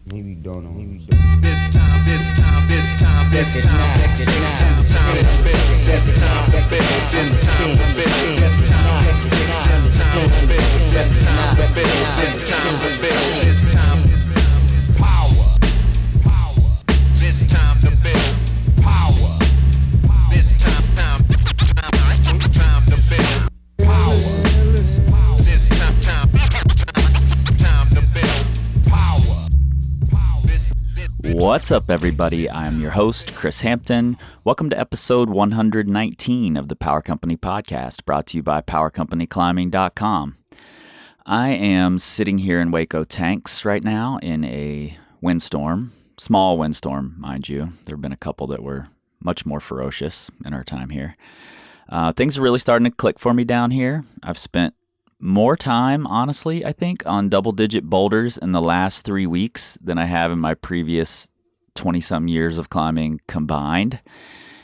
Maybe don't know. This time, this time, this time, this time, this time to build. This time to build. This time to build. This time to build. This time to build. This time to build. This time power. This time to build power. This time to build power. This time to build power. What's up, everybody? I'm your host, Chris Hampton. Welcome to episode 119 of the Power Company Podcast, brought to you by PowerCompanyClimbing.com. I am sitting here in Waco Tanks right now in a windstorm, small windstorm, mind you. There have been a couple that were much more ferocious in our time here. Things are really starting to click for me down here. I've spent more time, honestly, I think, on double-digit boulders in the last 3 weeks than I have in my previous 20-some years of climbing combined,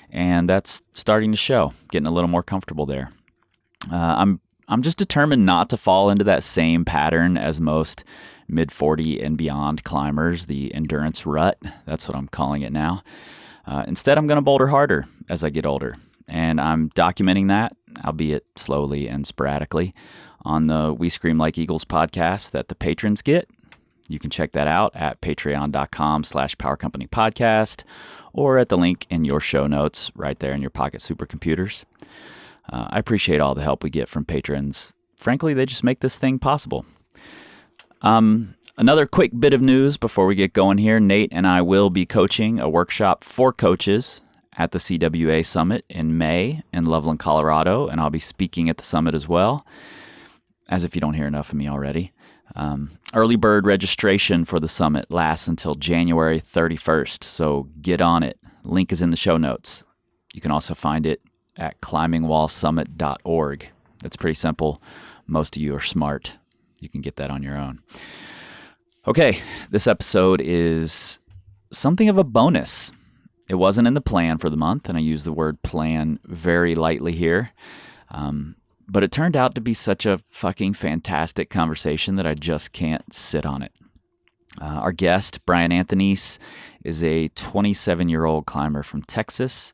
and that's starting to show, getting a little more comfortable there. I'm just determined not to fall into that same pattern as most mid-40 and beyond climbers, the endurance rut. That's what I'm calling it now. Instead, I'm going to boulder harder as I get older, and I'm documenting that, albeit slowly and sporadically, on the We Scream Like Eagles podcast that the patrons get. You can check that out at patreon.com/powercompanypodcast or at the link in your show notes right there in your pocket supercomputers. I appreciate all the help we get from patrons. Frankly, they just make this thing possible. Another quick bit of news before we get going here. Nate and I will be coaching a workshop for coaches at the CWA Summit in May in Loveland, Colorado, and I'll be speaking at the summit as well, as if you don't hear enough of me already. Early bird registration for the summit lasts until January 31st, so get on it. Link is in the show notes. You can also find it at climbingwallsummit.org. That's pretty simple. Most of you are smart. You can get that on your own. Okay, this episode is something of a bonus. It wasn't in the plan for the month, and I use the word plan very lightly here. But it turned out to be such a fucking fantastic conversation that I just can't sit on it. Our guest, Brian Antheunisse, is a 27-year-old climber from Texas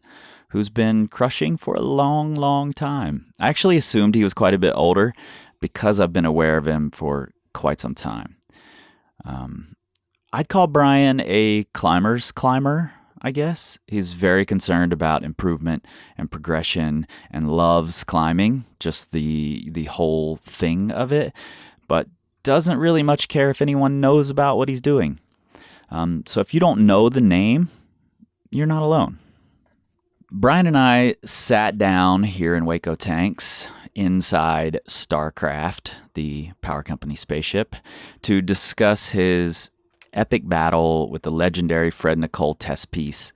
who's been crushing for a long, long time. I actually assumed he was quite a bit older because I've been aware of him for quite some time. I'd call Brian a climber's climber, I guess. He's very concerned about improvement and progression and loves climbing, just the whole thing of it, but doesn't really much care if anyone knows about what he's doing. So if you don't know the name, you're not alone. Brian and I sat down here in Waco Tanks inside Starcraft, the Power Company spaceship, to discuss his epic battle with the legendary Fred Nicole testpiece,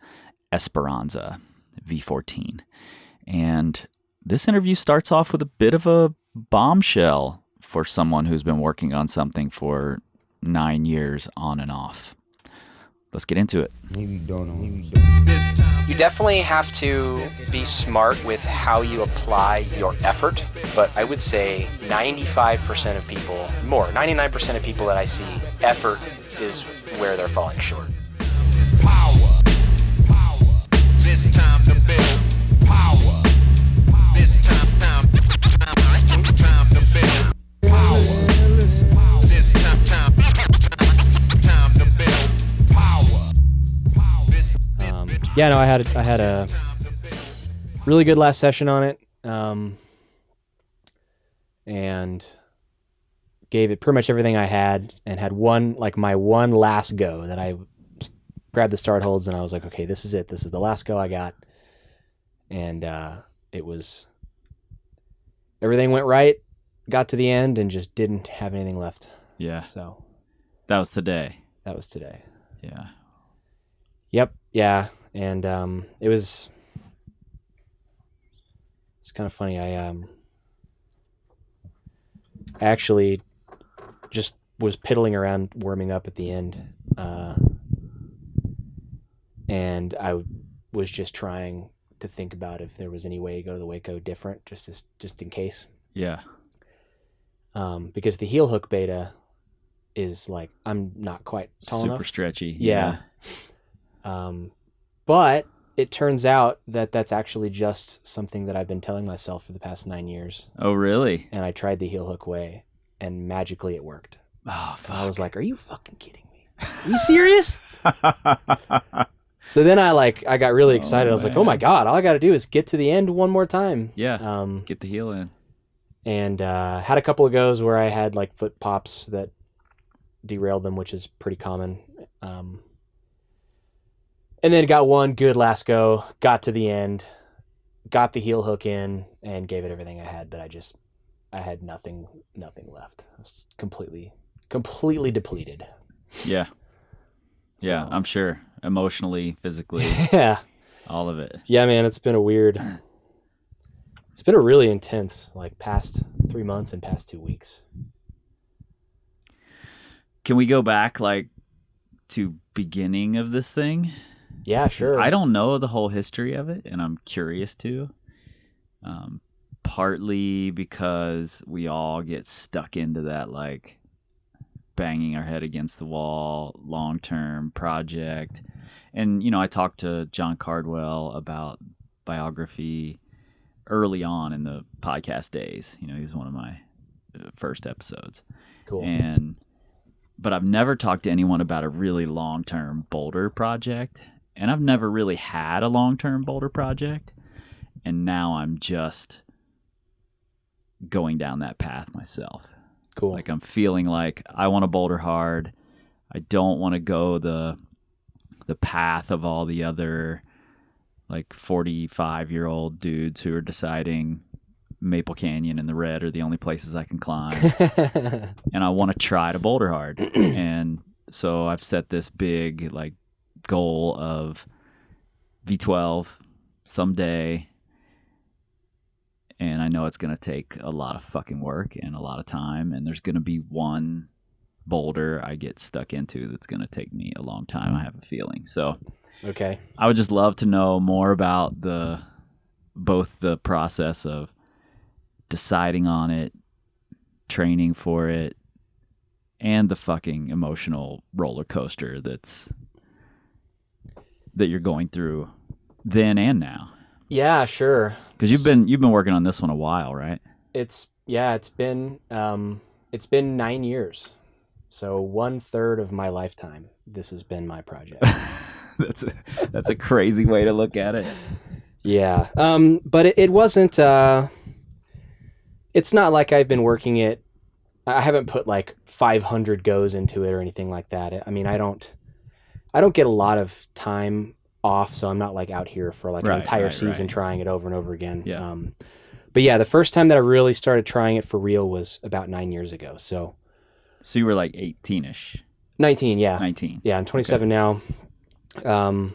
Esperanze, V14. And this interview starts off with a bit of a bombshell for someone who's been working on something for 9 years on and off. Let's get into it. Maybe don't know. You definitely have to be smart with how you apply your effort, but I would say 95% of people, 99% of people that I see, effort is where they're falling short. Power. This time to build power. This time to build power. This time to build power. Yeah, no, I had a really good last session on it, and gave it pretty much everything I had, and had my one last go that I grabbed the start holds, and I was like, okay, this is it. This is the last go I got, and everything went right. Got to the end and just didn't have anything left. Yeah. So That was today. that was today. Yeah. Yep. Yeah. And it's kind of funny. I actually just was piddling around warming up at the end, and I was just trying to think about if there was any way to go to the Waco different, just in case. Yeah. Because the heel hook beta is like, I'm not quite tall Super enough. stretchy. Yeah. But it turns out that that's actually just something that I've been telling myself for the past 9 years. Oh, really? And I tried the heel hook way, and magically it worked. Oh, fuck. And I was like, are you fucking kidding me? Are you serious? So then I got really excited. I was like, oh my God, all I got to do is get to the end one more time. Yeah. Get the heel in. And had a couple of goes where I had like foot pops that derailed them, which is pretty common. And then got one good last go, got to the end, got the heel hook in, and gave it everything I had. But I had nothing left. I was completely depleted. Yeah. Yeah, So. I'm sure. Emotionally, physically, Yeah. all of it. Yeah, man, it's been a really intense, like past 3 months and past 2 weeks. Can we go back like to beginning of this thing? Yeah, sure. I don't know the whole history of it, and I'm curious to. Partly because we all get stuck into that, like, banging our head against the wall, long-term project. And, you know, I talked to John Cardwell about biography early on in the podcast days. You know, he was one of my first episodes. Cool. But I've never talked to anyone about a really long-term boulder project. And I've never really had a long-term boulder project. And now I'm just going down that path myself. Cool. Like, I'm feeling like I want to boulder hard. I don't want to go the path of all the other like 45-year-old dudes who are deciding Maple Canyon and the Red are the only places I can climb. And I want to try to boulder hard. And so I've set this big like goal of V12 someday. And I know it's going to take a lot of fucking work and a lot of time. And there's going to be one boulder I get stuck into that's going to take me a long time, I have a feeling. So Okay. I would just love to know more about both the process of deciding on it, training for it, and the fucking emotional roller coaster that you're going through then and now. Yeah, sure. Because you've been working on this one a while, right? It's been 9 years. So 1/3 of my lifetime, this has been my project. That's a crazy way to look at it. Yeah. But it wasn't, it's not like I've been working it. I haven't put like 500 goes into it or anything like that. I mean, I don't get a lot of time off, so I'm not like out here for like an entire season trying it over and over again. Yeah. But yeah, the first time that I really started trying it for real was about 9 years ago. So you were like 18-ish. 19, yeah. 19. Yeah, I'm 27 now. And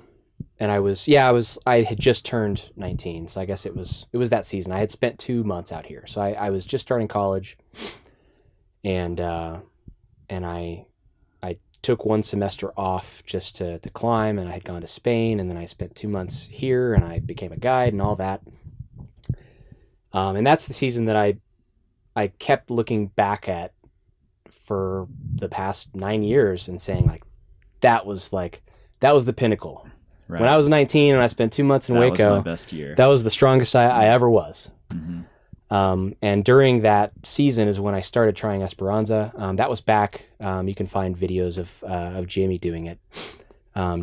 I had just turned 19. So I guess it was that season. I had spent 2 months out here. So I was just starting college, and I took one semester off just to climb, and I had gone to Spain, and then I spent 2 months here, and I became a guide and all that. And that's the season that I kept looking back at for the past 9 years and saying like, that was the pinnacle. Right. When I was 19 and I spent 2 months in Waco, that was my best year. That was the strongest I ever was. Mm-hmm. And during that season is when I started trying Esperanze. That was back. You can find videos of Jimmy doing it,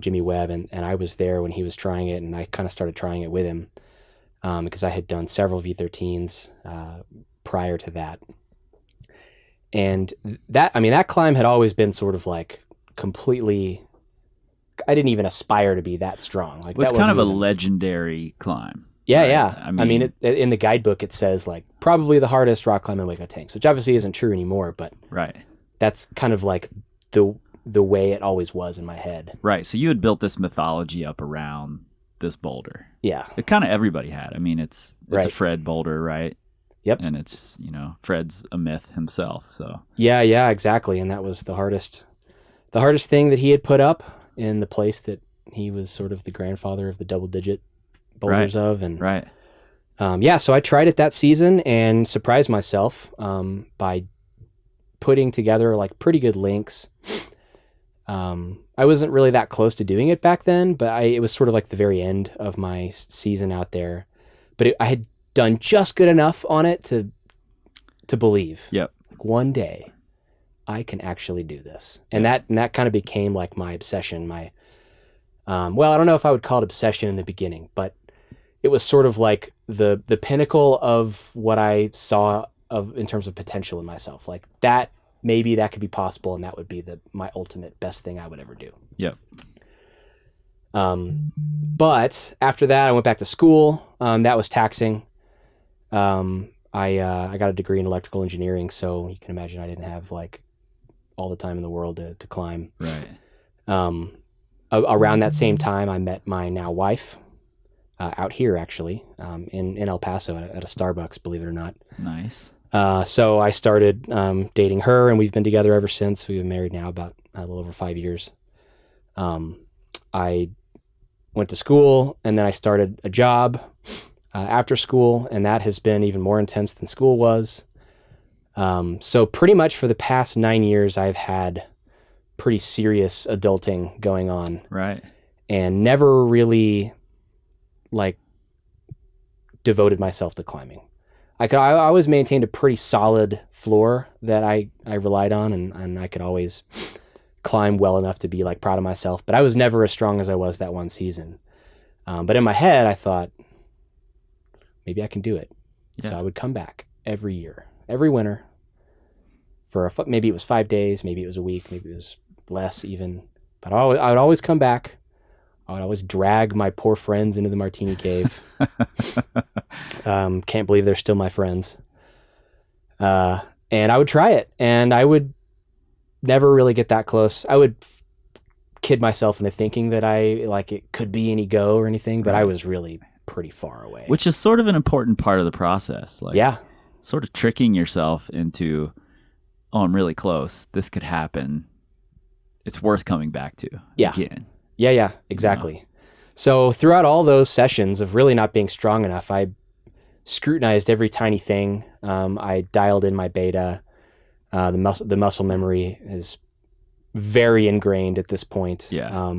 Jimmy Webb, and I was there when he was trying it, and I kind of started trying it with him because I had done several V13s prior to that. And that climb had always been sort of like completely. I didn't even aspire to be that strong. Like, it's that kind of a even... legendary climb. Yeah, right? yeah. I mean in the guidebook it says like probably the hardest rock climb in Waco Tanks, which obviously isn't true anymore, but right. That's kind of like the way it always was in my head. Right. So you had built this mythology up around this boulder. Yeah. It kind of everybody had. I mean, it's right. a Fred boulder, right? Yep. And it's, Fred's a myth himself. So yeah, exactly. And that was the hardest thing that he had put up in the place that he was sort of the grandfather of the double-digit boulders of. And right. So I tried it that season and surprised myself by putting together like pretty good links. I wasn't really that close to doing it back then, but it was sort of like the very end of my season out there. But I had done just good enough on it to believe. Yep. Like, one day I can actually do this. And that kind of became like my obsession. My, well, I don't know if I would call it obsession in the beginning, but it was sort of like the pinnacle of what I saw in terms of potential in myself. Like that, maybe that could be possible, and that would be my ultimate best thing I would ever do. Yep. But after that, I went back to school. That was taxing. I got a degree in electrical engineering, so you can imagine I didn't have like all the time in the world to climb. Right. Around that same time, I met my now wife, out here actually, in El Paso at a Starbucks, believe it or not. Nice. So I started dating her, and we've been together ever since. We've been married now about a little over 5 years. I went to school, and then I started a job after school, and that has been even more intense than school was. So pretty much for the past 9 years, I've had pretty serious adulting going on. Right. And never really like devoted myself to climbing. I always maintained a pretty solid floor that I relied on, and I could always climb well enough to be like proud of myself, but I was never as strong as I was that one season. But in my head, I thought, maybe I can do it. Yeah. So I would come back every year, every winter, for maybe it was 5 days, maybe it was a week, maybe it was less even. But I would always come back. I would always drag my poor friends into the Martini Cave. Can't believe they're still my friends. And I would try it, and I would never really get that close. I would kid myself into thinking that it could be any go or anything, but right. I was really pretty far away. Which is sort of an important part of the process. Like, yeah. Sort of tricking yourself into, oh, I'm really close. This could happen. It's worth coming back to again. Yeah, exactly. You know? So throughout all those sessions of really not being strong enough, I scrutinized every tiny thing. I dialed in my beta. The muscle memory is very ingrained at this point. Yeah.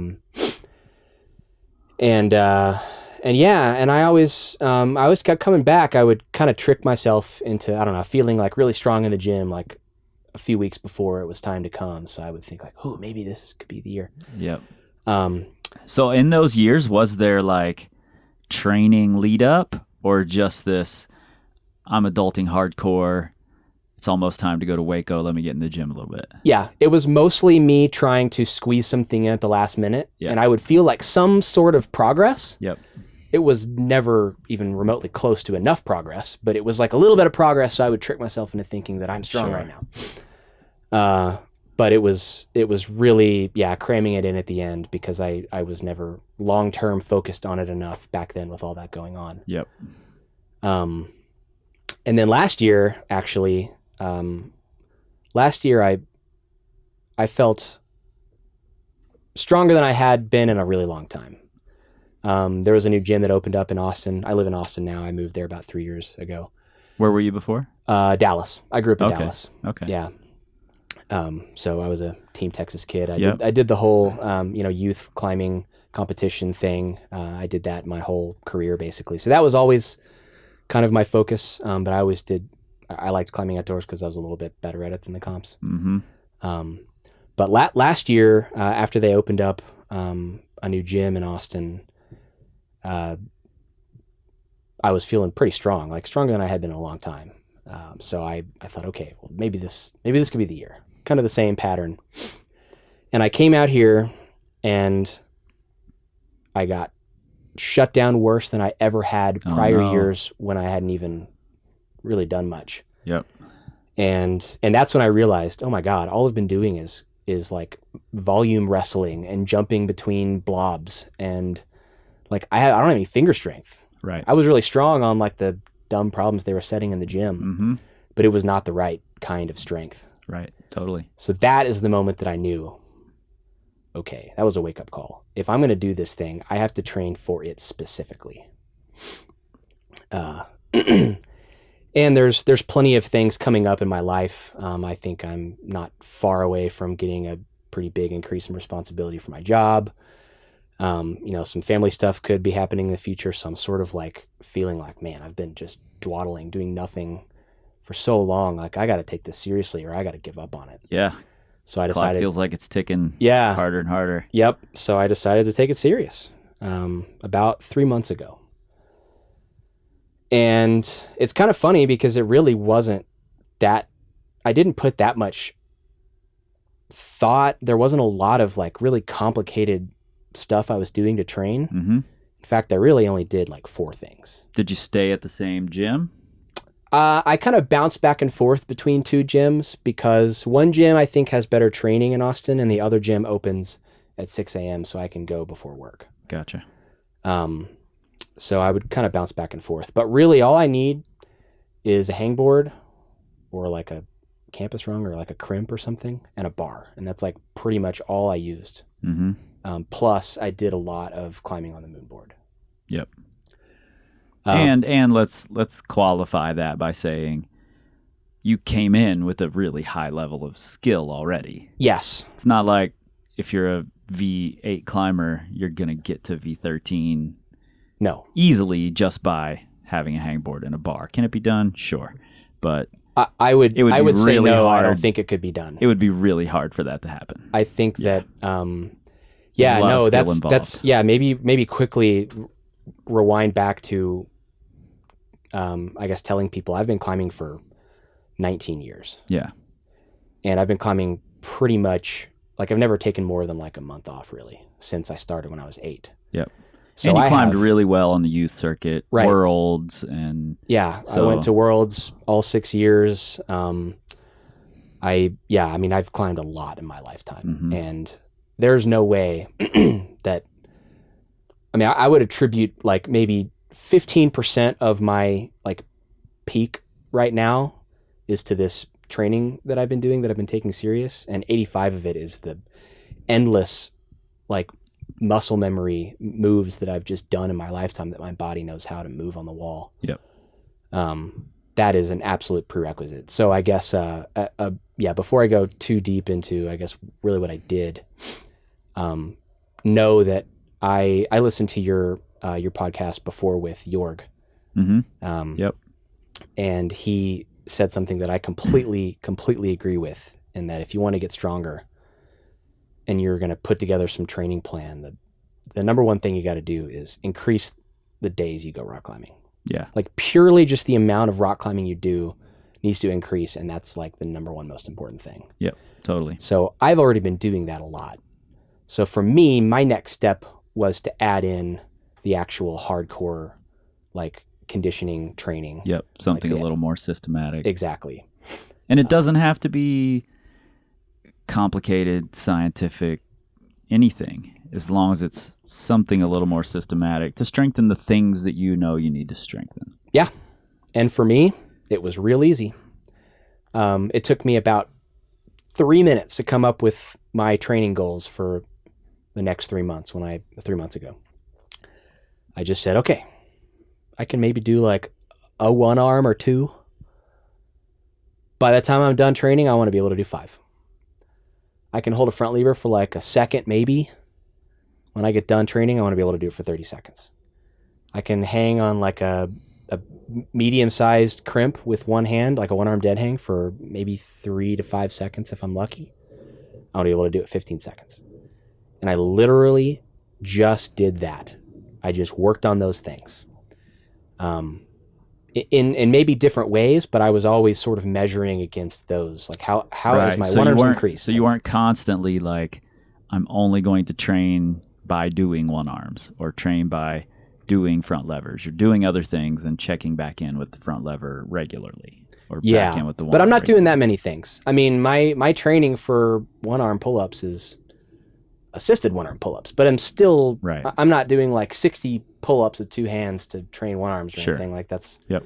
And I always kept coming back. I would kind of trick myself into, I don't know, feeling like really strong in the gym, like a few weeks before it was time to come. So I would think like, oh, maybe this could be the year. Yep. So in those years, was there like training lead up, or just this, I'm adulting hardcore, it's almost time to go to Waco, let me get in the gym a little bit? Yeah, it was mostly me trying to squeeze something in at the last minute, and I would feel like some sort of progress. Yep. It was never even remotely close to enough progress, but it was like a little bit of progress, so I would trick myself into thinking that I'm strong right now. But it was really, cramming it in at the end, because I was never long-term focused on it enough back then with all that going on. Yep. And then last year, actually, I felt stronger than I had been in a really long time. There was a new gym that opened up in Austin. I live in Austin now. I moved there about 3 years ago. Where were you before? Dallas. I grew up in Dallas. Okay. Yeah. So I was a Team Texas kid. I did the whole, youth climbing competition thing. I did that my whole career basically. So that was always kind of my focus. But I liked climbing outdoors because I was a little bit better at it than the comps. Mm-hmm. But last year, after they opened up a new gym in Austin, I was feeling pretty strong, like stronger than I had been in a long time. So I thought, okay, well, maybe this could be the year. Kind of the same pattern. And I came out here and I got shut down worse than I ever had prior years when I hadn't even really done much. Yep. And that's when I realized, oh my God, all I've been doing is like volume wrestling and jumping between blobs, and like I don't have any finger strength. Right. I was really strong on like the dumb problems they were setting in the gym, but it was not the right kind of strength. Right. Totally. So that is the moment that I knew, okay, that was a wake-up call. If I'm going to do this thing, I have to train for it specifically. And there's plenty of things coming up in my life. I think I'm not far away from getting a pretty big increase in responsibility for my job. Some family stuff could be happening in the future. So I'm sort of like feeling like, man, I've been just dawdling, doing nothing for so long. Like I got to take this seriously or I got to give up on it. Yeah. So I Clock decided, feels like it's ticking yeah, harder and harder. Yep. So I decided to take it serious, about 3 months ago. And it's kind of funny because it really wasn't that, I didn't put that much thought. There wasn't a lot of like really complicated stuff I was doing to train. Mm-hmm. In fact, I really only did like 4 things. Did you stay at the same gym? I kind of bounced back and forth between 2 gyms because one gym I think has better training in Austin and the other gym opens at 6 a.m. so I can go before work. Gotcha. So I would kind of bounce back and forth. But really all I need is a hangboard or like a campus rung or like a crimp or something and a bar. And that's like pretty much all I used. Mm-hmm. Plus I did a lot of climbing on the moon board. Yep. And let's qualify that by saying you came in with a really high level of skill already. Yes. It's not like if you're a V8 climber, you're going to get to V13 No. easily just by having a hangboard and a bar. Can it be done? Sure. But I would say really no, I hard. don't think it could be done. It would be really hard for that to happen. I think that That's maybe quickly rewind back to I guess telling people I've been climbing for 19 years. Yeah. And I've been climbing pretty much like I've never taken more than like a month off really since I started when I was 8. Yep. So and you I climbed have, really well on the youth circuit, right. Worlds, and I went to Worlds all 6 years. I've climbed a lot in my lifetime, mm-hmm. and there's no way that. I would attribute like maybe 15% of my like peak right now is to this training that I've been doing that I've been taking serious, and 85 of it is the endless like muscle memory moves that I've just done in my lifetime that my body knows how to move on the wall. Yep. That is an absolute prerequisite. So I guess, before I go too deep into, I guess, really what I did, know that I listened to your podcast before with Jorg. Mm-hmm. Yep. And he said something that I completely agree with, in that if you want to get stronger and you're going to put together some training plan, the number one thing you got to do is increase the days you go rock climbing. Yeah. Like purely just the amount of rock climbing you do needs to increase. And that's like the number one most important thing. Yep. Totally. So I've already been doing that a lot. So for me, my next step was to add in the actual hardcore, like conditioning training. Yep. Something a little more systematic. Exactly. And it doesn't have to be complicated, scientific, anything, as long as it's something a little more systematic to strengthen the things that you know you need to strengthen. Yeah. And for me, it was real easy. It took me about 3 minutes to come up with my training goals for the next 3 months 3 months ago. I just said, okay, I can maybe do like a 1 arm or 2. By the time I'm done training, I want to be able to do 5. I can hold a front lever for like a second, maybe. When I get done training, I want to be able to do it for 30 seconds. I can hang on like a medium-sized crimp with one hand, like a 1-arm dead hang, for maybe 3 to 5 seconds if I'm lucky. I want to be able to do it 15 seconds. And I literally just did that. I just worked on those things. In maybe different ways, but I was always sort of measuring against those. Like how is my 1-arms increased? So you weren't constantly like, I'm only going to train by doing 1-arms or train by doing front levers. You're doing other things and checking back in with the front lever regularly, or back in with the 1-arm. But I'm not doing that many things. I mean, my training for 1-arm pull-ups is assisted 1-arm pull-ups, but I'm still, I'm not doing like 60 pull-ups with 2 hands to train 1-arms or anything like that's. Yep.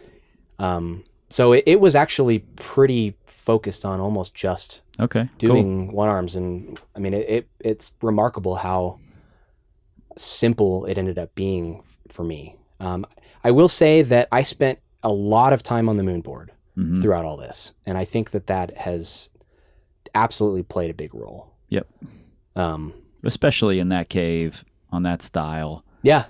So it was actually pretty focused on almost just doing cool. 1-arms. And I mean, it's remarkable how simple it ended up being for me. I will say that I spent a lot of time on the moon board Mm-hmm. throughout all this. And I think that has absolutely played a big role. Yep. Especially in that cave on that style. Yeah.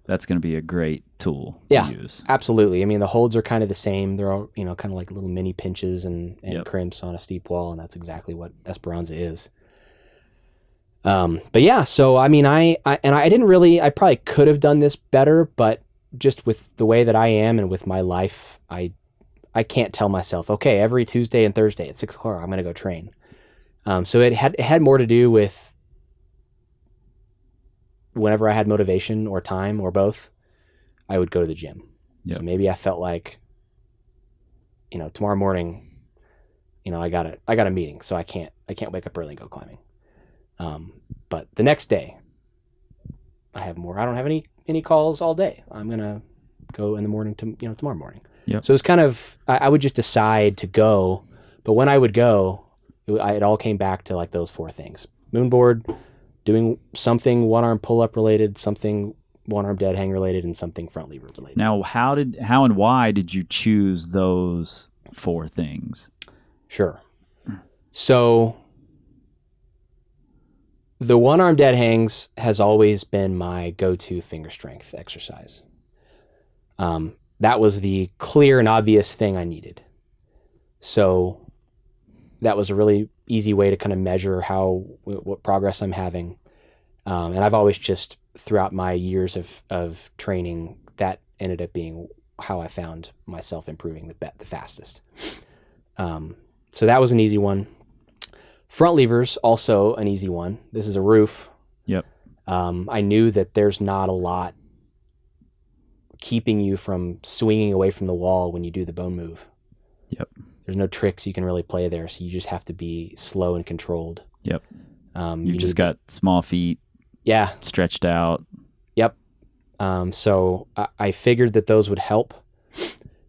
That's going to be a great tool to use. Absolutely. I mean, the holds are kind of the same. They're all, kind of like little mini pinches and crimps on a steep wall. And that's exactly what Esperanze is. But yeah, so I mean, I probably could have done this better, but just with the way that I am and with my life, I can't tell myself, okay, every Tuesday and Thursday at 6:00, I'm going to go train. So it had more to do with whenever I had motivation or time or both, I would go to the gym. Yep. So maybe I felt like, tomorrow morning, I got a meeting, so I can't wake up early and go climbing. But the next day, I don't have any calls all day. I'm gonna go in the morning tomorrow morning. Yep. So it's kind of, I would just decide to go, but when I would go, it all came back to like those 4 things: moonboard, doing something one-arm pull-up related, something one-arm dead hang related, and something front lever related. Now, how and why did you choose those 4 things? Sure. So the one-arm dead hangs has always been my go-to finger strength exercise. That was the clear and obvious thing I needed. So that was a really easy way to kind of measure what progress I'm having. And I've always just, throughout my years of training, that ended up being how I found myself improving the fastest. So that was an easy one. Front levers, also an easy one. This is a roof. Yep. I knew that there's not a lot keeping you from swinging away from the wall when you do the bone move. Yep. There's no tricks you can really play there, so you just have to be slow and controlled. Yep. You've just got small feet. Yeah. Stretched out. Yep. So I figured that those would help.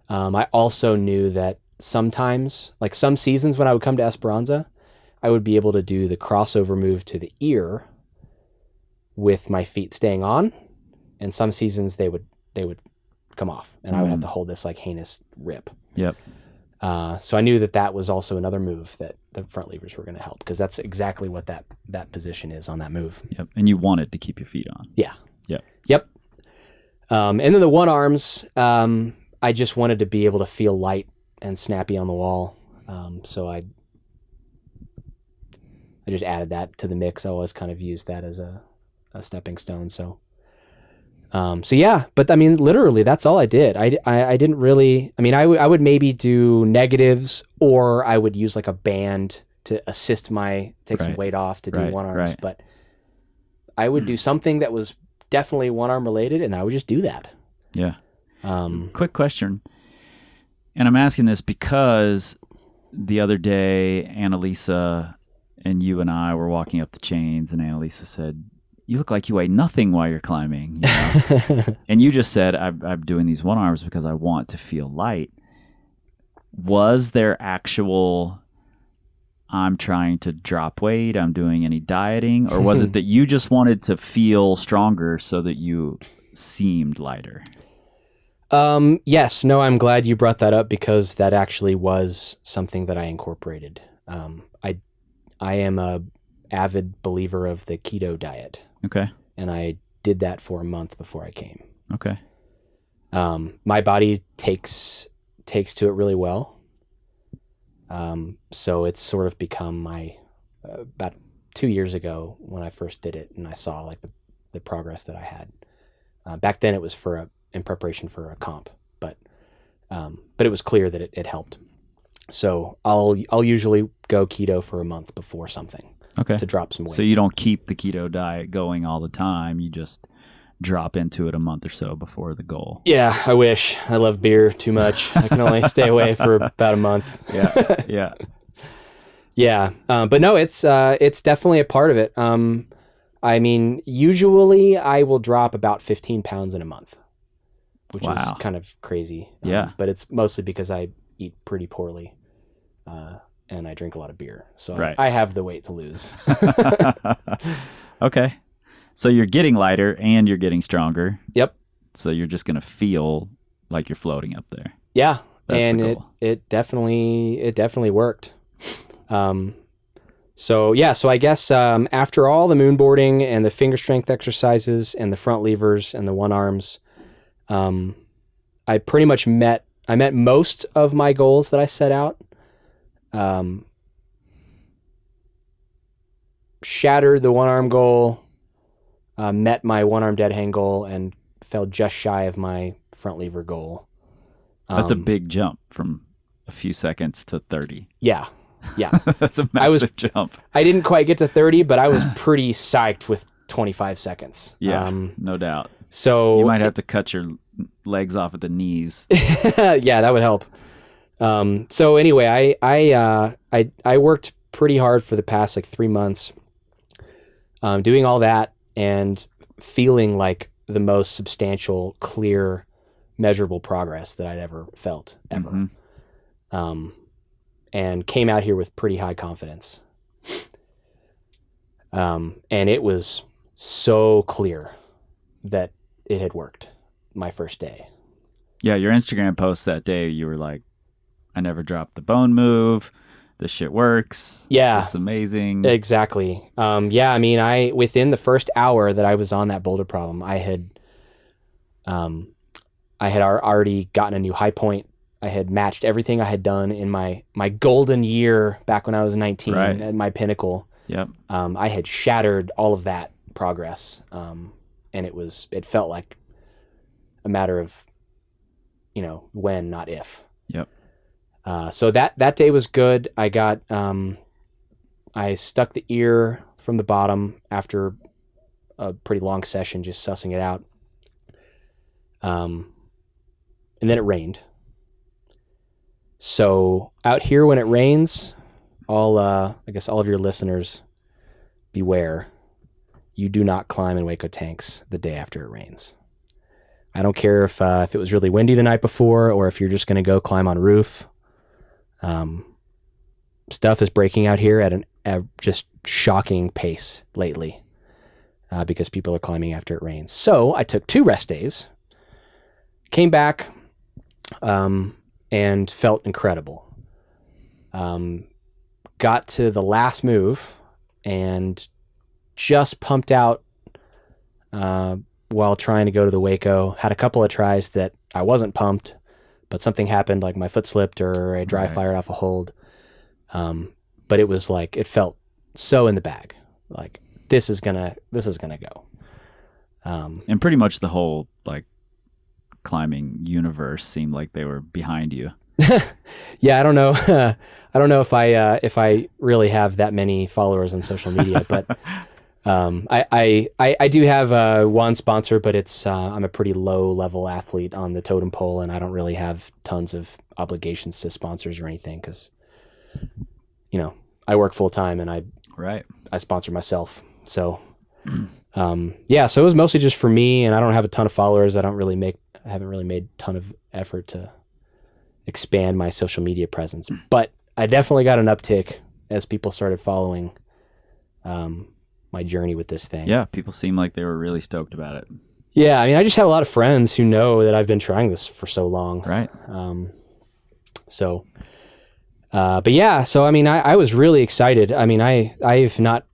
I also knew that sometimes, like some seasons when I would come to Esperanze, I would be able to do the crossover move to the ear with my feet staying on, and some seasons they would come off, and I would have to hold this like heinous rip. Yep. So I knew that was also another move that the front levers were going to help, because that's exactly what that position is on that move. Yep. And you wanted to keep your feet on. Yeah. Yep. And then the one arms, I just wanted to be able to feel light and snappy on the wall. So I just added that to the mix. I always kind of used that as a stepping stone. So yeah, but I mean, literally that's all I did. I didn't really, I mean, I would maybe do negatives, or I would use like a band to assist take some weight off to do one arms, but I would do something that was definitely one arm related, and I would just do that. Yeah. Quick question. And I'm asking this because the other day, Annalisa and you and I were walking up the chains, and Annalisa said, "You look like you weigh nothing while you're climbing." And you just said, I'm doing these one arms because I want to feel light. Was there actual, I'm trying to drop weight, I'm doing any dieting, or was it that you just wanted to feel stronger so that you seemed lighter? Yes. No, I'm glad you brought that up, because that actually was something that I incorporated. I am a avid believer of the keto diet. Okay. And I did that for a month before I came. Okay. My body takes to it really well. So it's sort of become my, about 2 years ago when I first did it, and I saw like the progress that I had. Back then it was in preparation for a comp, but it was clear that it helped. So I'll usually go keto for a month before something. Okay. To drop some weight. So you don't keep the keto diet going all the time. You just drop into it a month or so before the goal. Yeah, I wish. I love beer too much. I can only stay away for about a month. Yeah. Yeah. Yeah. But no, it's definitely a part of it. I mean, usually I will drop about 15 pounds in a month, which is kind of crazy. Yeah. But it's mostly because I eat pretty poorly. And I drink a lot of beer. So I have the weight to lose. Okay. So you're getting lighter and you're getting stronger. Yep. So you're just going to feel like you're floating up there. Yeah. That's and the goal. it definitely worked. So I guess after all the moonboarding and the finger strength exercises and the front levers and the one arms, I pretty much met most of my goals that I set out. Shattered the one arm goal, met my one arm dead hang goal, and fell just shy of my front lever goal. That's a big jump from a few seconds to 30. Yeah. That's a massive jump. I didn't quite get to 30, but I was pretty psyched with 25 seconds. Yeah, no doubt. So you might have to cut your legs off at the knees. Yeah, that would help. So anyway, I worked pretty hard for the past like 3 months, doing all that and feeling like the most substantial, clear, measurable progress that I'd ever felt ever. Mm-hmm. And came out here with pretty high confidence. And it was so clear that it had worked my first day. Yeah, your Instagram post that day, you were like, I never dropped the bone move. This shit works. Yeah. It's amazing. Exactly. Yeah, I mean, within the first hour that I was on that boulder problem, I had already gotten a new high point. I had matched everything I had done in my golden year back when I was 19 at my pinnacle. Yep. I had shattered all of that progress. And it felt like a matter of, when, not if. Yep. So that day was good. I got, I stuck the ear from the bottom after a pretty long session, just sussing it out. And then it rained. So out here when it rains, I guess all of your listeners, beware. You do not climb in Waco tanks the day after it rains. I don't care if it was really windy the night before or if you're just going to go climb on roof. Stuff is breaking out here at a just shocking pace lately because people are climbing after it rains. So I took 2 rest days, came back, and felt incredible. Got to the last move and just pumped out while trying to go to the Waco. Had a couple of tries that I wasn't pumped, but something happened, like my foot slipped or I dry fired off a hold. But it was like, it felt so in the bag. Like this is gonna go. And pretty much the whole like climbing universe seemed like they were behind you. Yeah, I don't know. I don't know if I really have that many followers on social media, but I do have one sponsor, but it's I'm a pretty low level athlete on the totem pole, and I don't really have tons of obligations to sponsors or anything because I work full time and I sponsor myself. So yeah, so it was mostly just for me, and I don't have a ton of followers. I haven't really made a ton of effort to expand my social media presence, but I definitely got an uptick as people started following my journey with this thing. Yeah, people seem like they were really stoked about it. Yeah, I mean, I just have a lot of friends who know that I've been trying this for so long. Right. But yeah, so I mean, I was really excited. I mean, I've not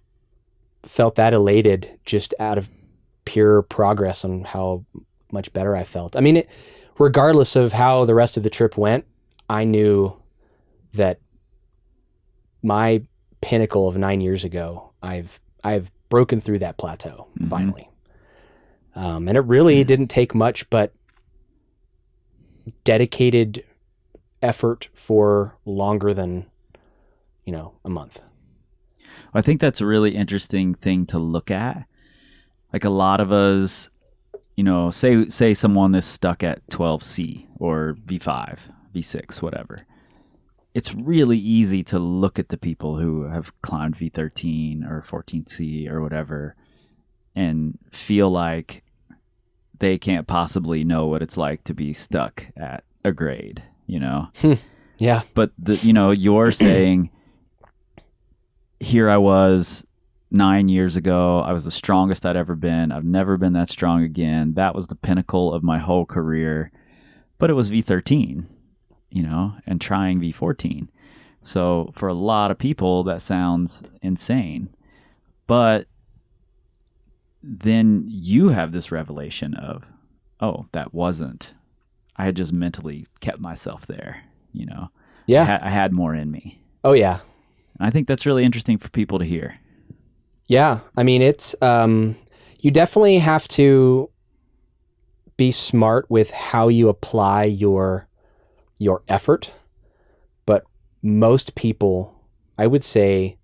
felt that elated just out of pure progress on how much better I felt. I mean, regardless of how the rest of the trip went, I knew that my pinnacle of 9 years ago, I've broken through that plateau finally. And it really didn't take much but dedicated effort for longer than, a month. I think that's a really interesting thing to look at. Like a lot of us, say someone is stuck at 12C or V5, V6, whatever. It's really easy to look at the people who have climbed V13 or 14C or whatever and feel like they can't possibly know what it's like to be stuck at a grade, Yeah. But you're saying, here I was 9 years ago. I was the strongest I'd ever been. I've never been that strong again. That was the pinnacle of my whole career. But it was V13. and trying V14. So for a lot of people, that sounds insane. But then you have this revelation of, oh, I had just mentally kept myself there, Yeah. I had more in me. Oh, yeah. And I think that's really interesting for people to hear. Yeah. I mean, it's, you definitely have to be smart with how you apply your effort. But most people, I would say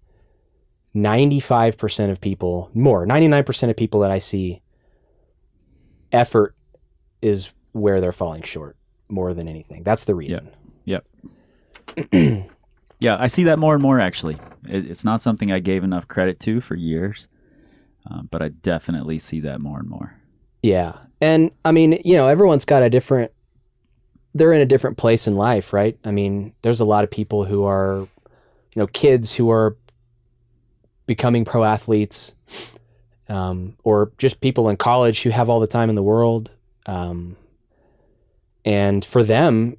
95% of people, 99% of people that I see, effort is where they're falling short more than anything. That's the reason. Yep. Yeah, I see that more and more, actually. It's not something I gave enough credit to for years, but I definitely see that more and more. Yeah. And I mean, everyone's got they're in a different place in life, right? I mean, there's a lot of people who are, kids who are becoming pro athletes, or just people in college who have all the time in the world. And for them,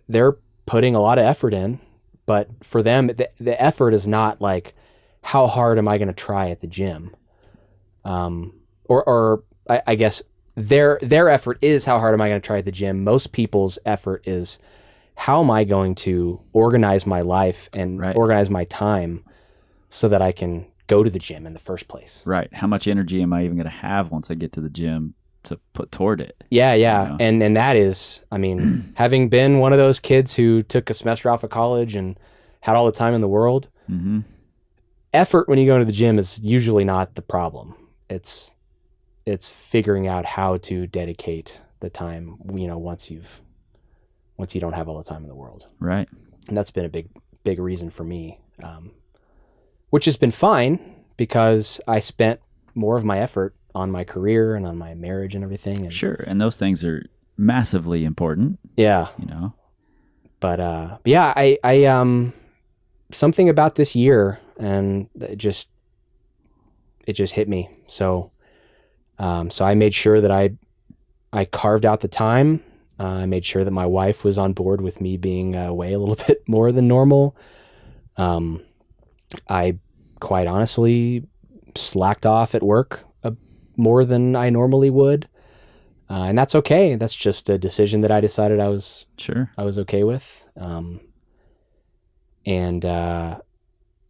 they're putting a lot of effort in, but for them, the effort is not like, how hard am I going to try at the gym? Or I guess their effort is, how hard am I going to try at the gym? Most people's effort is, how am I going to organize my life and organize my time so that I can go to the gym in the first place? Right. How much energy am I even going to have once I get to the gym to put toward it? Yeah. And that is, I mean, having been one of those kids who took a semester off of college and had all the time in the world, effort when you go to the gym is usually not the problem. It's figuring out how to dedicate the time, once you don't have all the time in the world. Right. And that's been a big reason for me, which has been fine because I spent more of my effort on my career and on my marriage and everything. And sure. And those things are massively important. Yeah. But yeah, I something about this year, and it just hit me. So I made sure that I carved out the time. I made sure that my wife was on board with me being away a little bit more than normal. I quite honestly slacked off at work more than I normally would. And that's okay. That's just a decision that I decided I was okay with. And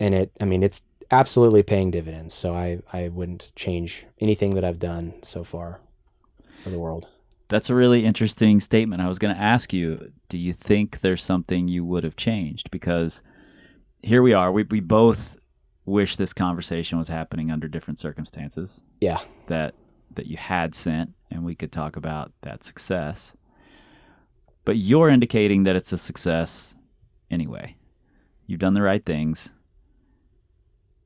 it's absolutely paying dividends. So I wouldn't change anything that I've done so far for the world. That's a really interesting statement. I was going to ask you, do you think there's something you would have changed? Because here we are. We both wish this conversation was happening under different circumstances. Yeah. That you had sent, and we could talk about that success. But you're indicating that it's a success anyway. You've done the right things.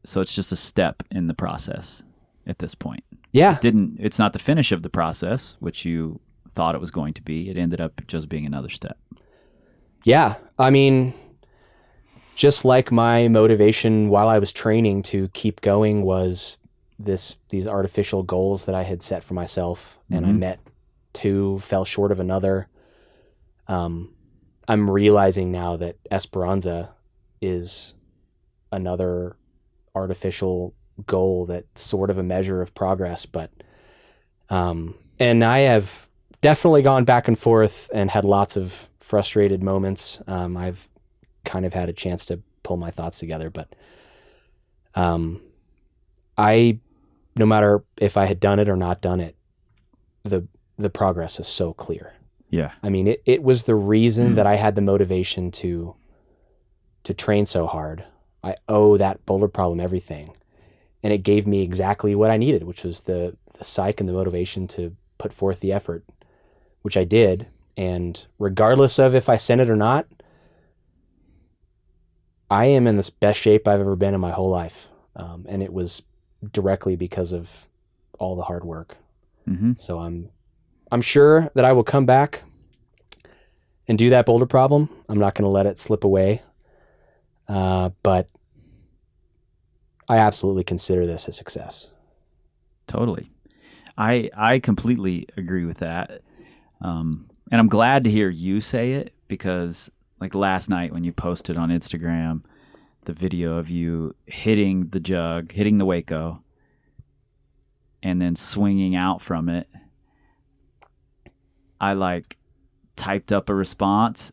So it's just a step in the process at this point. Yeah. It's not the finish of the process, which you thought it was going to be. It ended up just being another step. Yeah. I mean, just like my motivation while I was training to keep going was these artificial goals that I had set for myself, and I met two, fell short of another. I'm realizing now that Esperanze is another artificial goal that's sort of a measure of progress, but and I have definitely gone back and forth and had lots of frustrated moments. I've kind of had a chance to pull my thoughts together, but no matter if I had done it or not done it, the progress is so clear. Yeah. I mean, it was the reason that I had the motivation to train so hard. I owe that boulder problem everything. And it gave me exactly what I needed, which was the psych and the motivation to put forth the effort, which I did. And regardless of if I sent it or not, I am in the best shape I've ever been in my whole life. And it was directly because of all the hard work. So I'm sure that I will come back and do that boulder problem. I'm not going to let it slip away. But I absolutely consider this a success. Totally. I completely agree with that. And I'm glad to hear you say it, because like last night when you posted on Instagram the video of you hitting the jug, hitting the Waco, and then swinging out from it, I like typed up a response,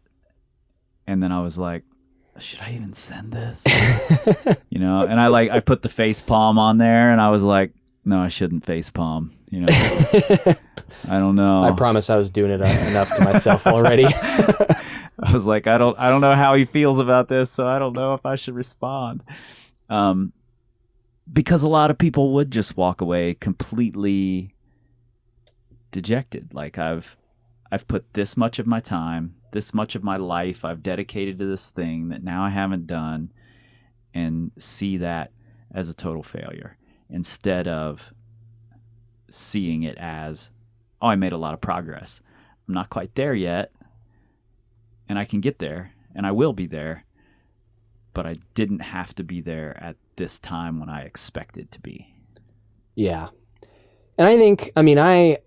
and then I was like, should I even send this? You know, and I put the face palm on there, and I was like, no, I shouldn't face palm. You know, I don't know. I promise I was doing it enough to myself already. I was like, I don't know how he feels about this, so I don't know if I should respond. Because a lot of people would just walk away completely dejected. Like I've put this much of my time, this much of my life I've dedicated to this thing that now I haven't done, and see that as a total failure instead of seeing it as, oh, I made a lot of progress. I'm not quite there yet, and I can get there, and I will be there, but I didn't have to be there at this time when I expected to be. Yeah. And I think, I mean, I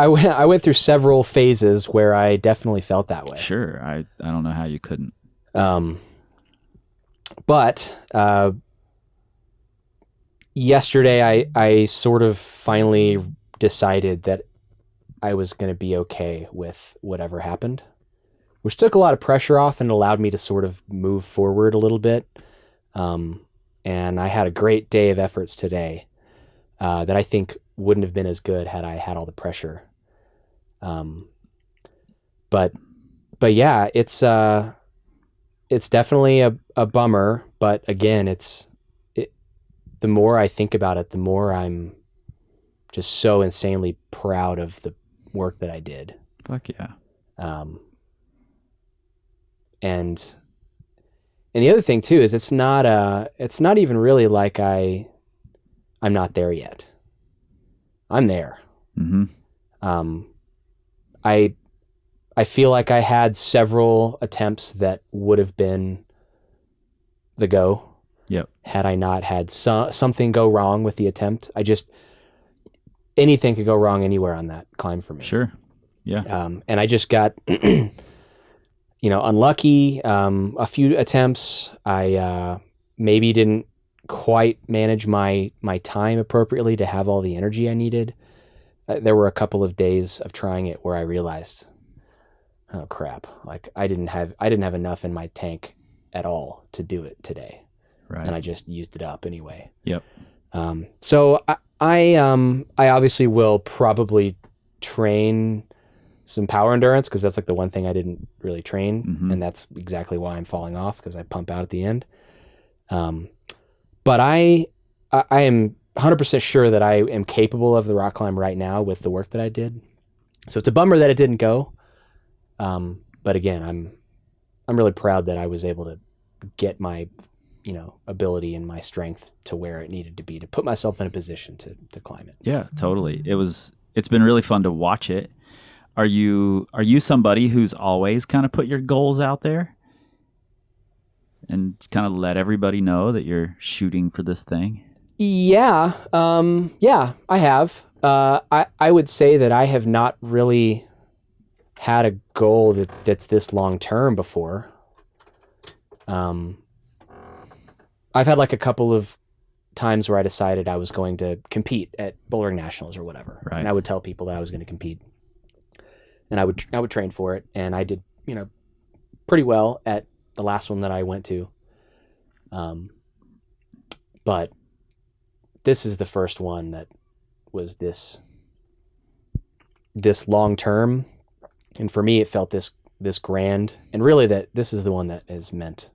went through several phases where I definitely felt that way. Sure. I don't know how you couldn't. But yesterday I sort of finally decided that I was going to be okay with whatever happened, which took a lot of pressure off and allowed me to sort of move forward a little bit. And I had a great day of efforts today that I think wouldn't have been as good had I had all the pressure. But yeah, it's definitely a bummer, but again, the more I think about it, the more I'm just so insanely proud of the work that I did. Fuck yeah. And the other thing too is it's not even really like I'm not there yet. I'm there. Mm-hmm. I feel like I had several attempts that would have been the go. Yep. Had I not had something go wrong with the attempt. Anything could go wrong anywhere on that climb for me. Sure. Yeah. And I just got, unlucky. A few attempts. I maybe didn't quite manage my time appropriately to have all the energy I needed. There were a couple of days of trying it where I realized, oh crap! Like I didn't have enough in my tank at all to do it today, right? And I just used it up anyway. Yep. So I obviously will probably train some power endurance because that's like the one thing I didn't really train, and that's exactly why I'm falling off because I pump out at the end. But I am 100% sure that I am capable of the rock climb right now with the work that I did. So it's a bummer that it didn't go. But again, I'm really proud that I was able to get my, ability and my strength to where it needed to be to put myself in a position to climb it. Yeah, totally. It's been really fun to watch it. Are you somebody who's always kind of put your goals out there and kind of let everybody know that you're shooting for this thing? Yeah. I have. I would say that I have not really had a goal that's this long term before. I've had like a couple of times where I decided I was going to compete at bouldering nationals or whatever. Right. And I would tell people that I was going to compete, and I would train for it. And I did, pretty well at the last one that I went to. But this is the first one that was this long term. And for me, it felt this grand, and really that this is the one that has meant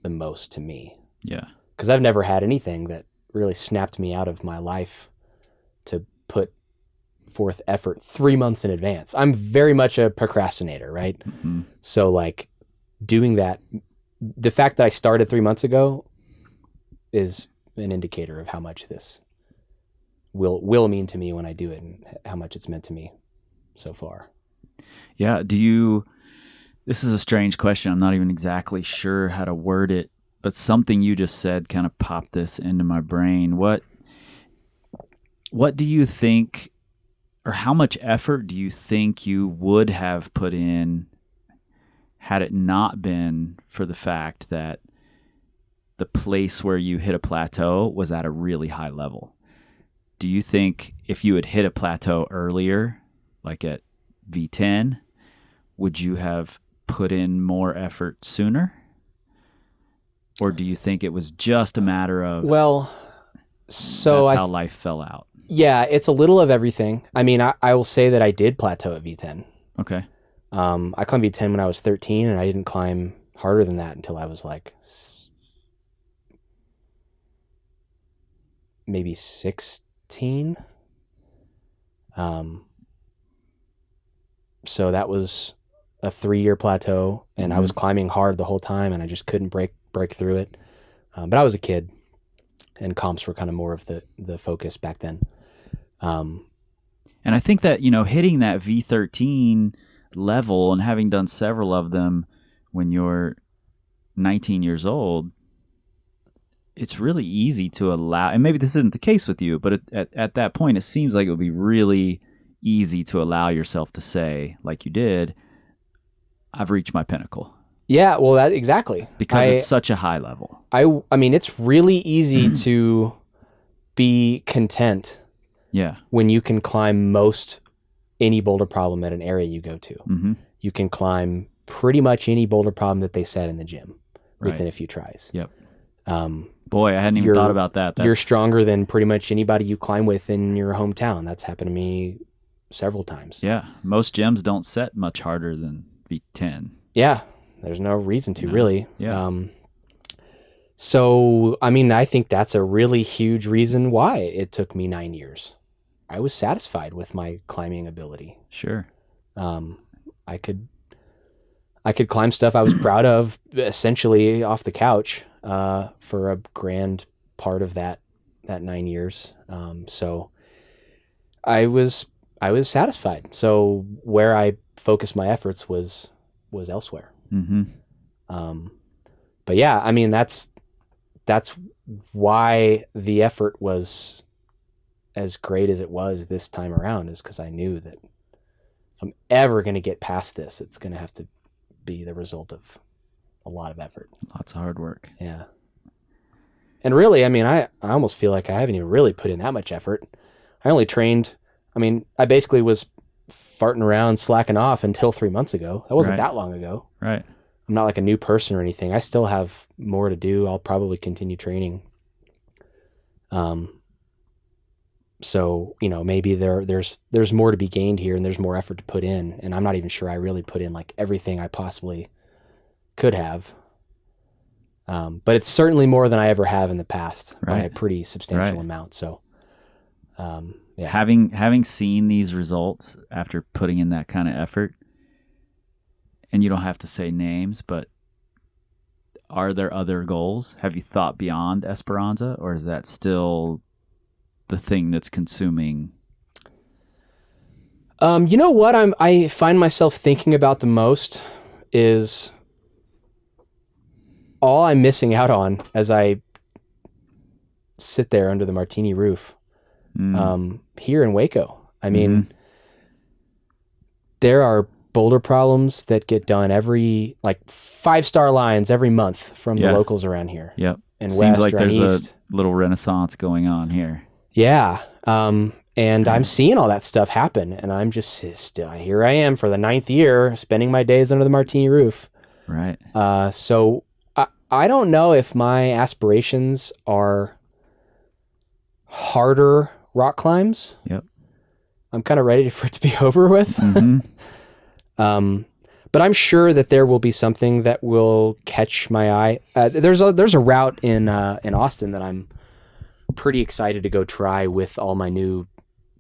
the most to me. Yeah. Because I've never had anything that really snapped me out of my life to put forth effort 3 months in advance. I'm very much a procrastinator, right? Mm-hmm. So like doing that, the fact that I started 3 months ago is an indicator of how much this will mean to me when I do it and how much it's meant to me so far. Yeah. This is a strange question. I'm not even exactly sure how to word it, but something you just said kind of popped this into my brain. What do you think, or how much effort do you think you would have put in had it not been for the fact that the place where you hit a plateau was at a really high level. Do you think if you had hit a plateau earlier, like at V10, would you have put in more effort sooner? Or do you think it was just a matter of, Well, so that's how life fell out? Yeah, it's a little of everything. I mean, I will say that I did plateau at V10. Okay. I climbed V10 when I was 13, and I didn't climb harder than that until I was like maybe 16. So that was a 3-year plateau, and I was climbing hard the whole time, and I just couldn't break through it. But I was a kid, and comps were kind of more of the focus back then. And I think that, hitting that V13 level and having done several of them when you're 19 years old, it's really easy to allow, and maybe this isn't the case with you, but at that point, it seems like it would be really easy to allow yourself to say, like you did, I've reached my pinnacle. Yeah, well, that exactly. Because it's such a high level. I mean, it's really easy to be content when you can climb most any boulder problem at an area you go to. Mm-hmm. You can climb pretty much any boulder problem that they set in the gym within a few tries. Yep. Boy, I hadn't even thought about that. You're stronger than pretty much anybody you climb with in your hometown. That's happened to me several times. Yeah. Most gyms don't set much harder than V10. Yeah. There's no reason to, really. Yeah. So, I mean, I think that's a really huge reason why it took me 9 years. I was satisfied with my climbing ability. Sure. I could climb stuff I was proud of, essentially off the couch, for a grand part of that 9 years. So I was satisfied. So where I focused my efforts was elsewhere. Mm-hmm. But yeah, I mean, that's why the effort was as great as it was this time around, is because I knew that if I'm ever going to get past this, it's going to have to be the result of a lot of effort. Lots of hard work. Yeah. And really, I mean, I almost feel like I haven't even really put in that much effort. I only trained, I mean, I basically was farting around, slacking off until 3 months ago. That wasn't that long ago. Right. I'm not like a new person or anything. I still have more to do. I'll probably continue training. So, maybe there's more to be gained here, and there's more effort to put in. And I'm not even sure I really put in like everything I possibly could have. But it's certainly more than I ever have in the past by a pretty substantial amount. So, yeah. Having seen these results after putting in that kind of effort, and you don't have to say names, but are there other goals? Have you thought beyond Esperanze, or is that still the thing that's consuming? You know what I find myself thinking about the most is all I'm missing out on as I sit there under the martini roof here in Waco. I mean, there are boulder problems that get done every 5-star lines every month from the locals around here. Yep. And seems west like or there's east. a little renaissance going on here. Yeah. And I'm seeing all that stuff happen, and I'm just still here. I am for the 9th year, spending my days under the martini roof. Right. So I don't know if my aspirations are harder rock climbs. Yep. I'm kind of ready for it to be over with. Mm-hmm. But I'm sure that there will be something that will catch my eye. There's a route in Austin that I'm pretty excited to go try with all my new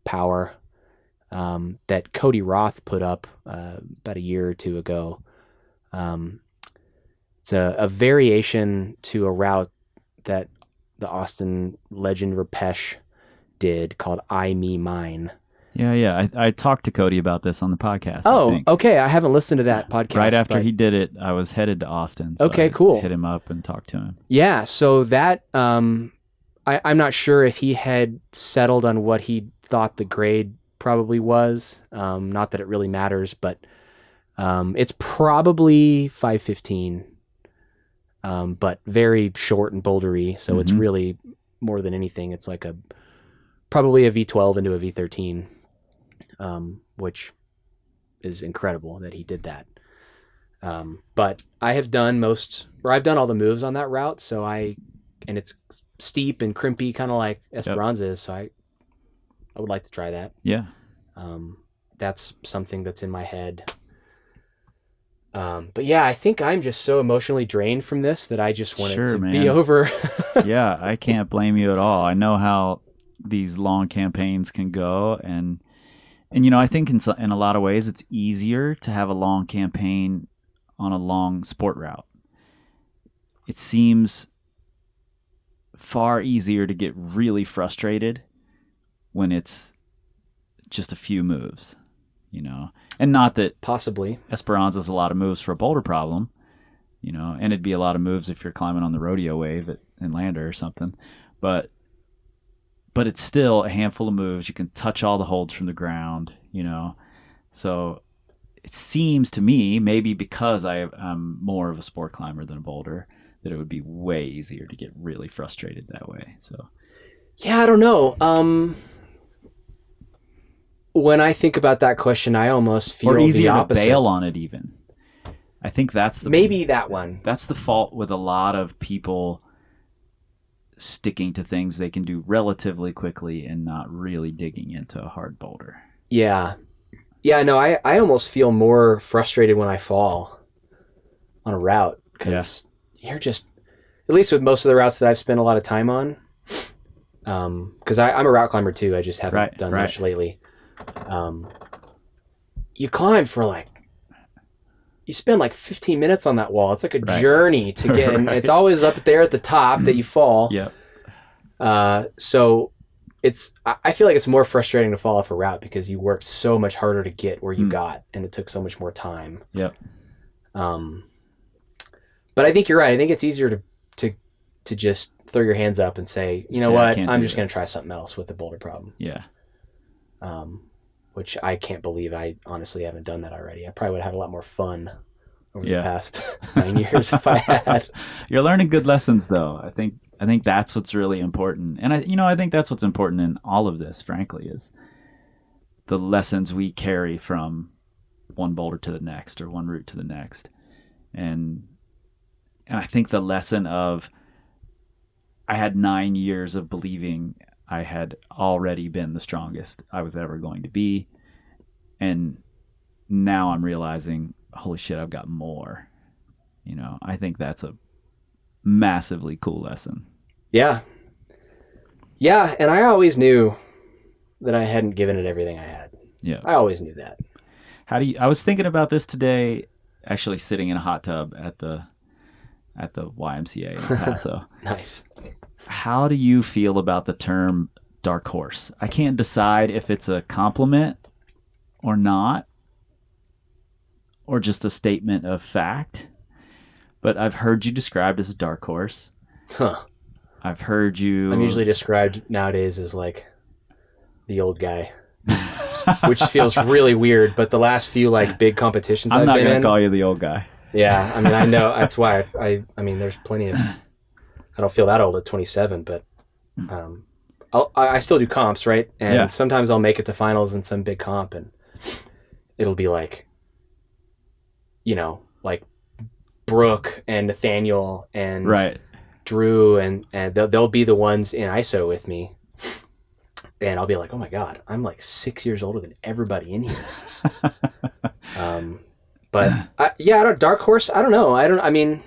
power that Cody Roth put up about a year or two ago. It's a variation to a route that the Austin legend Rapesh did called I, Me, Mine. Yeah. I talked to Cody about this on the podcast. Oh, okay. I haven't listened to that podcast. Right after he did it, I was headed to Austin. So okay, I cool. hit him up and talked to him. Yeah, so that I'm not sure if he had settled on what he thought the grade probably was. Not that it really matters, but It's probably 515, but very short and bouldery. So it's really more than anything. It's like probably a V12 into a V13, which is incredible that he did that. But I have done I've done all the moves on that route. And it's steep and crimpy, kind of like Esperanze is. So I would like to try that. Yeah. That's something that's in my head. But yeah, I think I'm just so emotionally drained from this that I just want it to be over. Yeah, I can't blame you at all. I know how these long campaigns can go, and I think in a lot of ways it's easier to have a long campaign on a long sport route. It seems far easier to get really frustrated when it's just a few moves, and not that possibly Esperanze is a lot of moves for a boulder problem, and it'd be a lot of moves if you're climbing on the rodeo wave in Lander or something, but it's still a handful of moves. You can touch all the holds from the ground, so it seems to me, maybe because I'm more of a sport climber than a boulder, that it would be way easier to get really frustrated that way. So yeah, I don't know. When I think about that question, I almost feel or easier the opposite. to bail on it even. I think that's that one. That's the fault with a lot of people sticking to things they can do relatively quickly and not really digging into a hard boulder. Yeah. Yeah, no, I almost feel more frustrated when I fall on a route because you're just, at least with most of the routes that I've spent a lot of time on, because I'm a route climber too. I just haven't done much lately. You climb for you spend 15 minutes on that wall. It's like a journey to get, and it's always up there at the top that you fall. Yep. So I feel like it's more frustrating to fall off a route because you worked so much harder to get where you got, and it took so much more time. Yep. But I think you're right. I think it's easier to just throw your hands up and say, you know what, I'm just going to try something else with the boulder problem. Yeah. Which I can't believe I honestly haven't done that already. I probably would have had a lot more fun over the past 9 years if I had. You're learning good lessons, though. I think that's what's really important, and I think that's what's important in all of this. Frankly, is the lessons we carry from one boulder to the next or one route to the next, and I think the lesson of I had 9 years of believing I had already been the strongest I was ever going to be. And now I'm realizing, holy shit, I've got more. I think that's a massively cool lesson. Yeah. Yeah, and I always knew that I hadn't given it everything I had. Yeah. I always knew that. I was thinking about this today, actually sitting in a hot tub at the YMCA in El Paso. Nice. How do you feel about the term dark horse? I can't decide if it's a compliment or not, or just a statement of fact, but I've heard you described as a dark horse. Huh. I've heard you... I'm usually described nowadays as the old guy, which feels really weird, but the last few big competitions I've been in... I'm not going to call you the old guy. Yeah, I know. That's why I mean, there's plenty of... I don't feel that old at 27, but I still do comps, right? And sometimes I'll make it to finals in some big comp, and it'll be Brooke and Nathaniel and Drew, and they'll be the ones in ISO with me, and I'll be like, oh my god, I'm 6 years older than everybody in here. But dark horse. I don't know. I mean.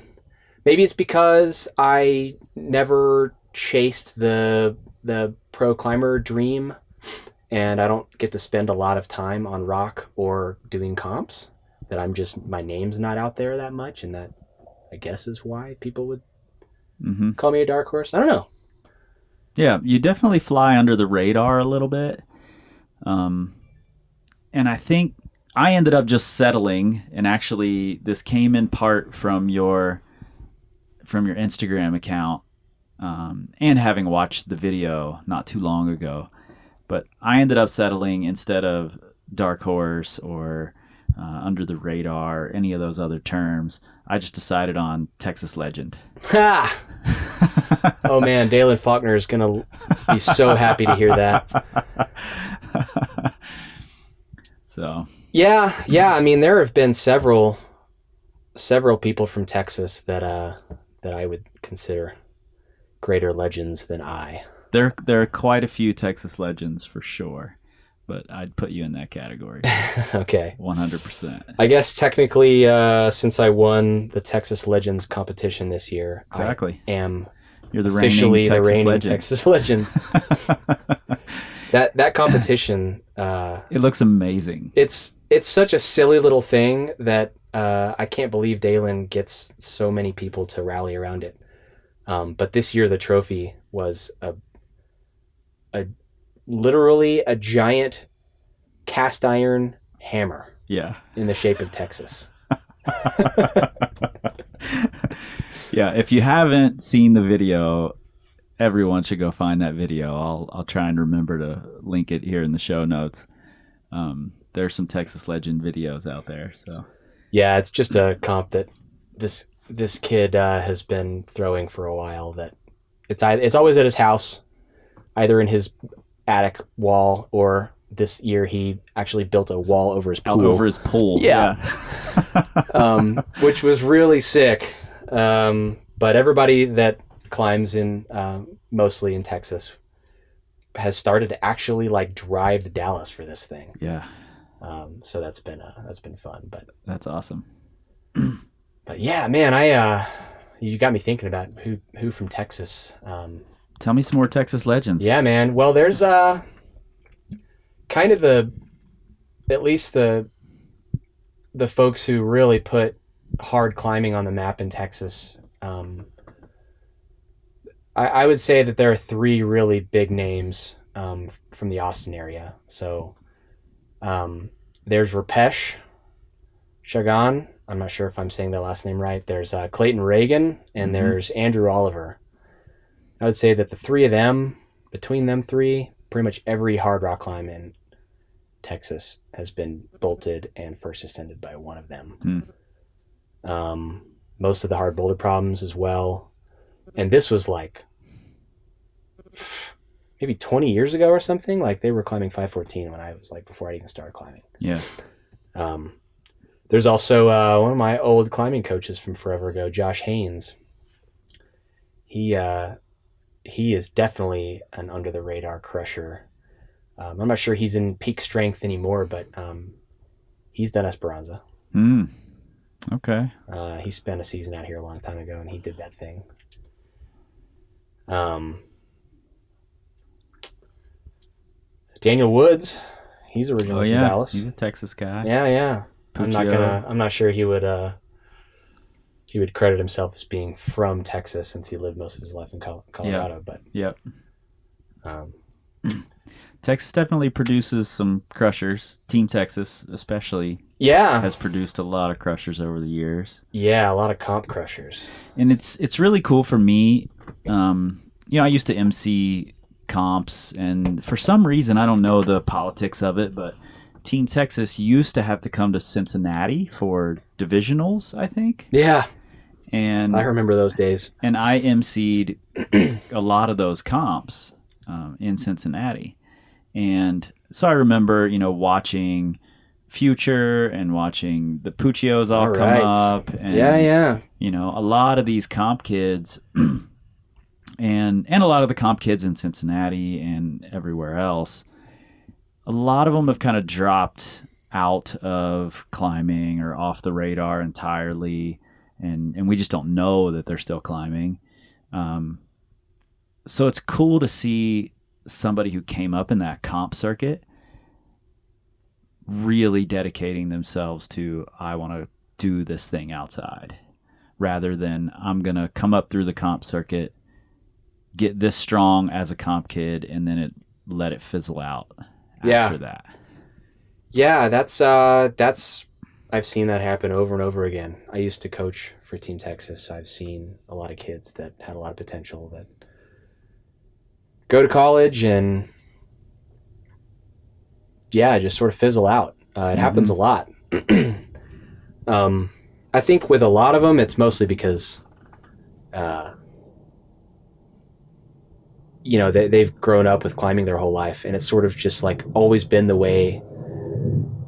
Maybe it's because I never chased the pro climber dream, and I don't get to spend a lot of time on rock or doing comps, that my name's not out there that much, and that I guess is why people would call me a dark horse. I don't know. Yeah, you definitely fly under the radar a little bit. And I think I ended up just settling, and actually this came in part from your Instagram account, and having watched the video not too long ago. But I ended up settling, instead of dark horse or under the radar, any of those other terms. I just decided on Texas legend. Ha! Oh man, Dalen Faulkner is gonna be so happy to hear that. So yeah. I mean, there have been several people from Texas that I would consider greater legends than I. there are quite a few Texas legends for sure, but I'd put you in that category. Okay. 100%. I guess technically, since I won the Texas Legends competition this year, Exactly. I am You're the officially reigning the reigning legend. Texas Legend. That competition, It looks amazing. it's such a silly little thing that I can't believe Dalen gets so many people to rally around it. But this year the trophy was a literally a giant cast iron hammer Yeah. in the shape of Texas. Yeah, if you haven't seen the video, everyone should go find that video. I'll try and remember to link it here in the show notes. There's some Texas legend videos out there. So Yeah, it's just a comp that this kid has been throwing for a while. That it's always at his house, either in his attic wall, or this year he actually built a wall over his pool. over his pool. Yeah. Which was really sick. But everybody that climbs in, mostly in Texas, has started to actually like drive to Dallas for this thing. Yeah. So that's been fun. But That's awesome. yeah, man, you got me thinking about who from Texas. Tell me some more Texas legends. Yeah, man. Well, there's kind of at least the folks who really put hard climbing on the map in Texas. I would say that there are three really big names from the Austin area. So there's Rupesh Chagan. I'm not sure if I'm saying that last name right. There's Clayton Reagan, and there's Andrew Oliver. I would say that the three of them, between them three, pretty much every hard rock climb in Texas has been bolted and first ascended by one of them. Most of the hard boulder problems as well. And this was like maybe 20 years ago or something. Like they were climbing 514 when I was like, before I even started climbing. Yeah. There's also one of my old climbing coaches from forever ago, Josh Haynes. He is definitely an under the radar crusher. I'm not sure he's in peak strength anymore, but he's done Esperanze. Okay. He spent a season out here a long time ago, and he did that thing. Daniel Woods, he's originally from Dallas. He's a Texas guy. Yeah. Puccio. I'm not sure he would credit himself as being from Texas, since he lived most of his life in Colorado. But Yep. Texas definitely produces some crushers. Team Texas especially yeah, has produced a lot of crushers over the years. a lot of comp crushers. And it's really cool for me. I used to MC comps, and for some reason, I don't know the politics of it, but Team Texas used to have to come to Cincinnati for divisionals, I think. Yeah, And I remember those days. And I MC'd a lot of those comps in Cincinnati. And so I remember, watching Future and watching the Puccios all come up. And, Yeah. A lot of these comp kids and a lot of the comp kids in Cincinnati and everywhere else, a lot of them have kind of dropped out of climbing or off the radar entirely. And we just don't know that they're still climbing. So it's cool to see somebody who came up in that comp circuit really dedicating themselves to, I want to do this thing outside, rather than I'm going to come up through the comp circuit, get this strong as a comp kid, and then let it fizzle out after that. Yeah, that's I've seen that happen over and over again. I used to coach for Team Texas, so I've seen a lot of kids that had a lot of potential that go to college and just sort of fizzle out. It happens a lot. I think with a lot of them, it's mostly because, they've grown up with climbing their whole life, and it's sort of just like always been the way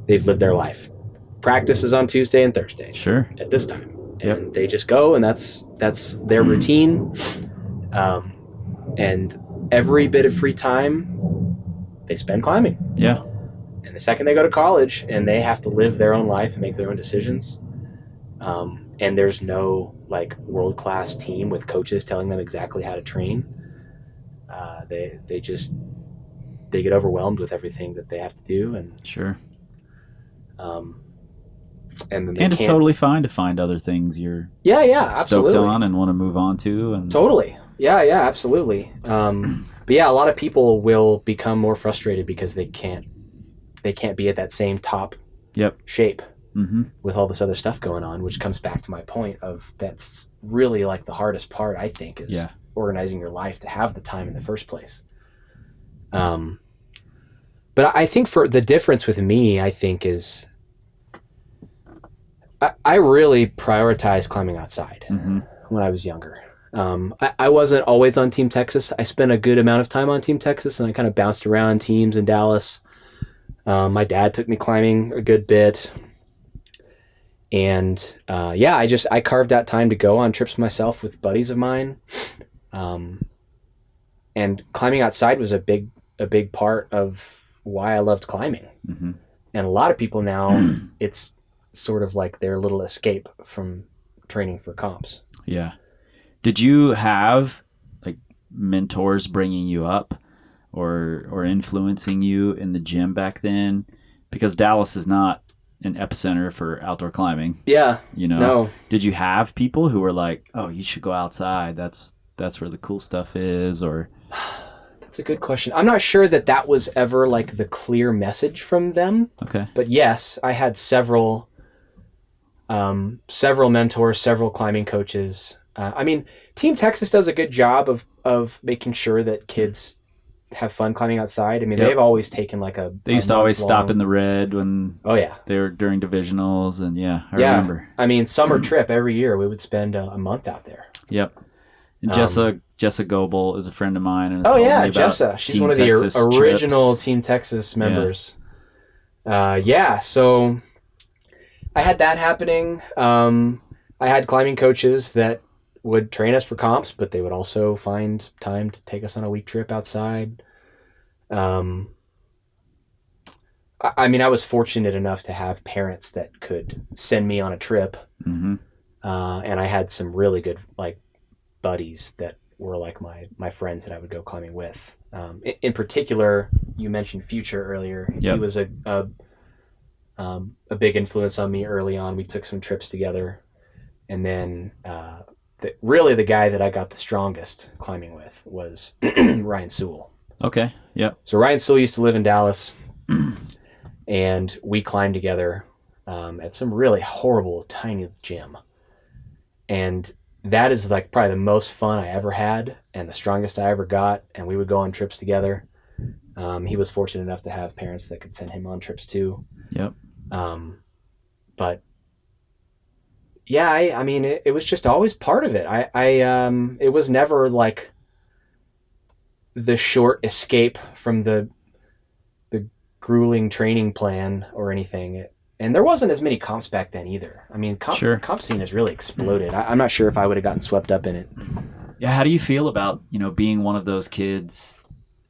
they've lived their life. Practice is on Tuesday and Thursday. Sure. At this time. Yep. And they just go, and that's their routine. And every bit of free time they spend climbing. Yeah. And the second they go to college and they have to live their own life and make their own decisions, and there's no like world-class team with coaches telling them exactly how to train, they get overwhelmed with everything that they have to do, and sure. And then it's totally fine to find other things you're absolutely stoked on and want to move on to, and totally absolutely. But yeah, a lot of people will become more frustrated because they can't be at that same top shape with all this other stuff going on, which comes back to my point of that's really like the hardest part, I think, is organizing your life to have the time in the first place. But I think for the difference with me, I think is I really prioritized climbing outside when I was younger. I wasn't always on Team Texas. I spent a good amount of time on Team Texas, and I kind of bounced around teams in Dallas. My dad took me climbing a good bit. And I carved out time to go on trips myself with buddies of mine. And climbing outside was a big part of why I loved climbing. And a lot of people now, it's sort of like their little escape from training for comps. Yeah. Did you have like mentors bringing you up or influencing you in the gym back then? Because Dallas is not an epicenter for outdoor climbing. Yeah. No. Did you have people who were like, "Oh, you should go outside. That's where the cool stuff is," or? That's a good question. I'm not sure that was ever like the clear message from them. Okay. But yes, I had several mentors, several climbing coaches. Team Texas does a good job of making sure that kids have fun climbing outside. They've always taken like they used to always stop in the red when they were during divisionals, and I remember. Summer trip every year we would spend a month out there. Yep. And Jessa Goebel is a friend of mine, and Jessa, she's one of the original Team Texas members. So I had that happening. I had climbing coaches that would train us for comps, but they would also find time to take us on a week trip outside. I was fortunate enough to have parents that could send me on a trip. And I had some really good like buddies that were like my friends that I would go climbing with. In particular, you mentioned Future earlier. He was a big influence on me early on. We took some trips together, and then really the guy that I got the strongest climbing with was Ryan Sewell. Okay. Yep. So Ryan Sewell used to live in Dallas, and we climbed together at some really horrible tiny gym. And that is like probably the most fun I ever had and the strongest I ever got. And we would go on trips together. He was fortunate enough to have parents that could send him on trips too. Yep. But yeah, it was just always part of it. It was never like the short escape from the grueling training plan or anything. And there wasn't as many comps back then either. Comp scene has really exploded. I'm not sure if I would have gotten swept up in it. Yeah, how do you feel about, being one of those kids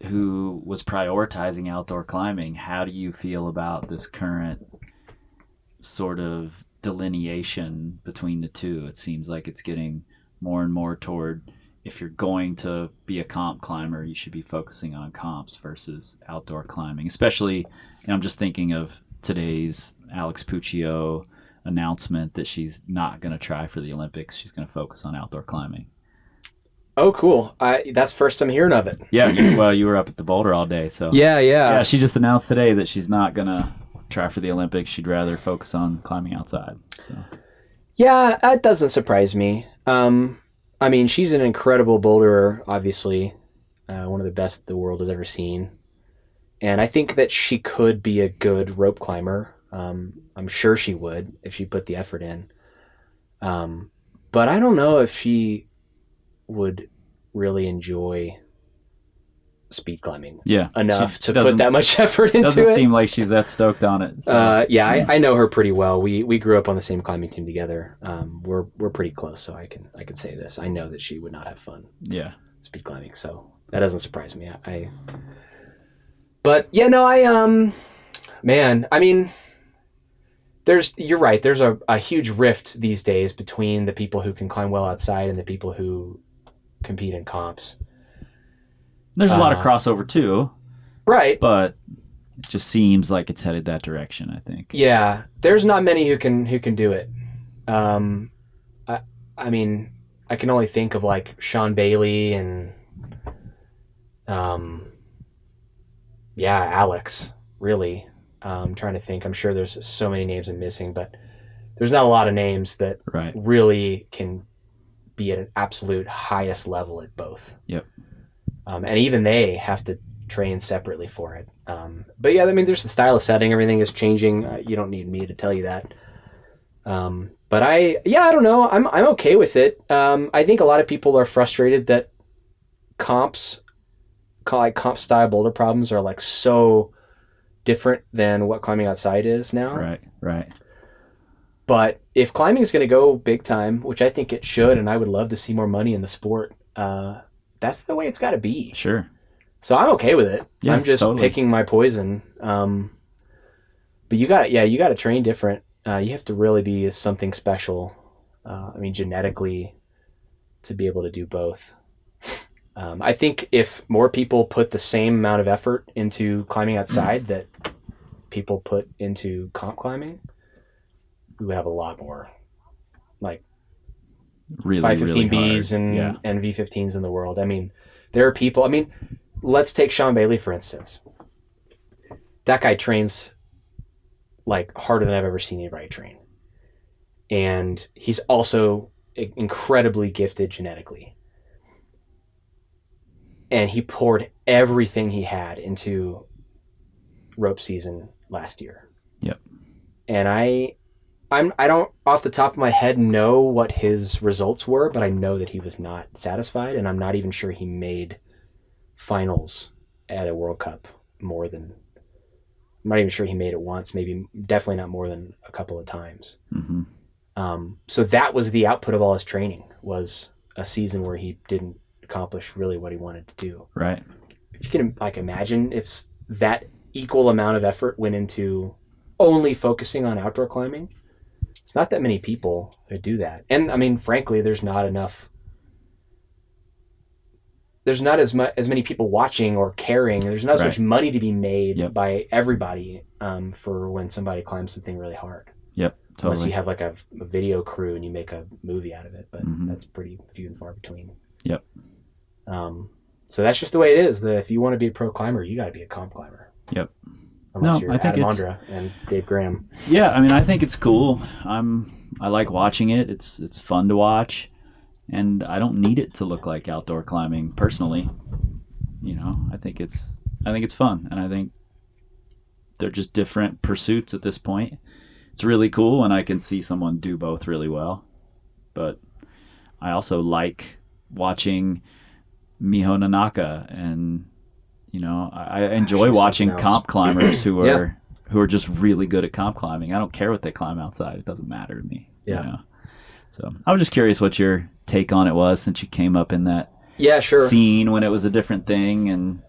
who was prioritizing outdoor climbing? How do you feel about this current sort of delineation between the two? It seems like it's getting more and more toward, if you're going to be a comp climber, you should be focusing on comps versus outdoor climbing. Especially, I'm just thinking of today's Alex Puccio announcement that she's not going to try for the Olympics. She's going to focus on outdoor climbing. Oh, cool. That's first I'm hearing of it. Yeah, you were up at the Boulder all day. So Yeah, she just announced today that she's not going to try for the Olympics. She'd rather focus on climbing outside. So yeah, that doesn't surprise me. She's an incredible boulderer, obviously. One of the best the world has ever seen. And I think that she could be a good rope climber. I'm sure she would if she put the effort in. But I don't know if she would really enjoy speed climbing enough to put that much effort into it. Doesn't seem like she's that stoked on it. So. I know her pretty well. We grew up on the same climbing team together. We're pretty close, so I can say this. I know that she would not have fun. Yeah, speed climbing. So that doesn't surprise me. Man, I mean, you're right. There's a huge rift these days between the people who can climb well outside and the people who compete in comps. There's a lot of crossover too. Right. But it just seems like it's headed that direction, I think. Yeah. There's not many who can do it. I mean, I can only think of like Sean Bailey and Alex, really. I'm trying to think. I'm sure there's so many names I'm missing, but there's not a lot of names that really can be at an absolute highest level at both. Yep. And even they have to train separately for it. But yeah, I mean, there's the style of setting. Everything is changing. You don't need me to tell you that. But I don't know. I'm okay with it. I think a lot of people are frustrated that comp style boulder problems are like so different than what climbing outside is now. Right. But if climbing is going to go big time, which I think it should, and I would love to see more money in the sport, that's the way it's got to be. Sure. So I'm okay with it. Yeah, I'm just picking my poison. But you got to train different. You have to really be something special. I mean, genetically, to be able to do both. I think if more people put the same amount of effort into climbing outside that people put into comp climbing, we would have a lot more, like really 515Bs and V15s in the world. I mean, there are people. I mean, let's take Sean Bailey for instance. That guy trains like harder than I've ever seen anybody train, and he's also incredibly gifted genetically. And he poured everything he had into rope season last year. Yep. And I don't off the top of my head know what his results were, but I know that he was not satisfied, and I'm not even sure he made finals at a World Cup more than. I'm not even sure he made it once. Maybe definitely not more than a couple of times. Mm-hmm. So that was the output of all his training, was a season where he didn't accomplish really what he wanted to do. Right. If you can like imagine if that equal amount of effort went into only focusing on outdoor climbing, it's not that many people who do that. And I mean, frankly, there's not as many people watching or caring. There's not as much money to be made by everybody for when somebody climbs something really hard. Yep. Totally. Unless you have like a video crew and you make a movie out of it, but that's pretty few and far between. Yep. So that's just the way it is. If you want to be a pro climber, you got to be a comp climber. Yep. Unless you're Adam Ondra and Dave Graham. Yeah, I mean, I think it's cool. I like watching it. It's fun to watch, and I don't need it to look like outdoor climbing personally. You know, I think it's fun, and I think they're just different pursuits at this point. It's really cool, and I can see someone do both really well. But I also like watching Miho Nanaka, and you know, I enjoy watching comp climbers who are just really good at comp climbing. I don't care what they climb outside; it doesn't matter to me. Yeah. You know? So I was just curious what your take on it was, since you came up in that scene when it was a different thing, and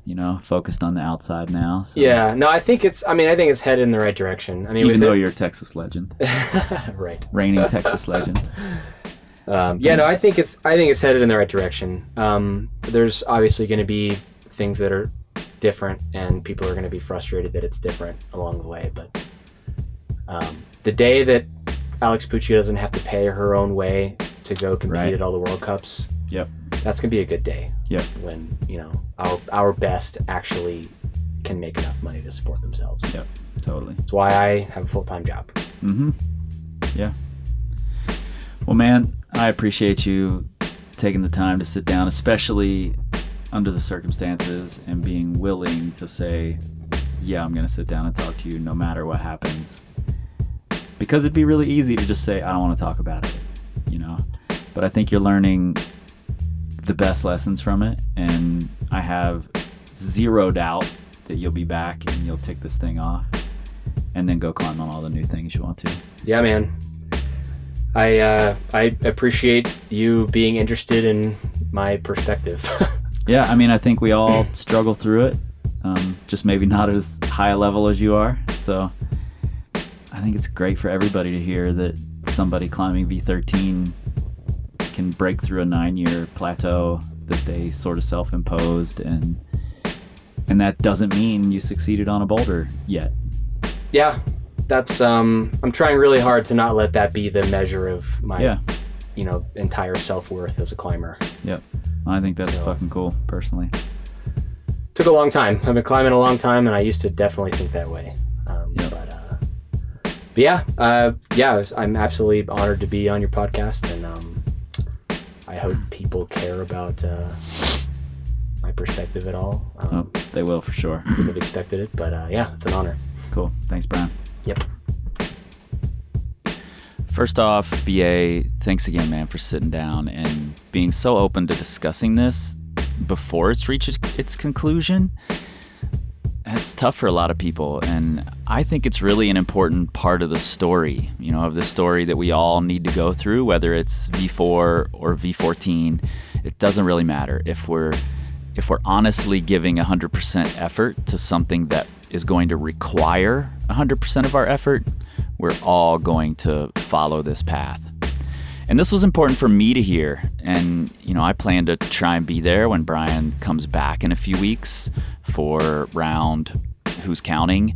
you know, focused on the outside now. So. Yeah, no, I think it's headed in the right direction. I mean, even though you're a Texas legend, right? Reigning Texas legend. I think it's headed in the right direction. There's obviously going to be things that are different, and people are going to be frustrated that it's different along the way. But the day that Alex Pucci doesn't have to pay her own way to go compete at all the World Cups, that's going to be a good day. Yep. When, you know, our best actually can make enough money to support themselves. Yep, totally. That's why I have a full-time job. Mm-hmm. Yeah. Well, man, I appreciate you taking the time to sit down, especially under the circumstances, and being willing to say, yeah, I'm going to sit down and talk to you no matter what happens. Because it'd be really easy to just say, I don't want to talk about it, you know? But I think you're learning the best lessons from it, and I have zero doubt that you'll be back and you'll tick this thing off and then go climb on all the new things you want to. Yeah, man. I appreciate you being interested in my perspective. Yeah, I mean, I think we all struggle through it, just maybe not as high a level as you are. So I think it's great for everybody to hear that somebody climbing V13 can break through a 9-year plateau that they sort of self-imposed, and that doesn't mean you succeeded on a boulder yet. Yeah, that's I'm trying really hard to not let that be the measure of my entire self-worth as a climber. Yep. I think that's fucking cool, personally. Took a long time. I've been climbing a long time, and I used to definitely think that way. But yeah, I'm absolutely honored to be on your podcast, and I hope people care about my perspective at all. They will for sure. Wouldn't have expected it, but yeah, it's an honor. Cool. Thanks, Brian. Yep. First off, BA, thanks again, man, for sitting down and being so open to discussing this before it's reached its conclusion. It's tough for a lot of people, and I think it's really an important part of the story, of the story that we all need to go through, whether it's V4 or V14. It doesn't really matter. If we're honestly giving 100% effort to something that is going to require 100% of our effort, we're all going to follow this path. And this was important for me to hear. And, I plan to try and be there when Brian comes back in a few weeks for round Who's Counting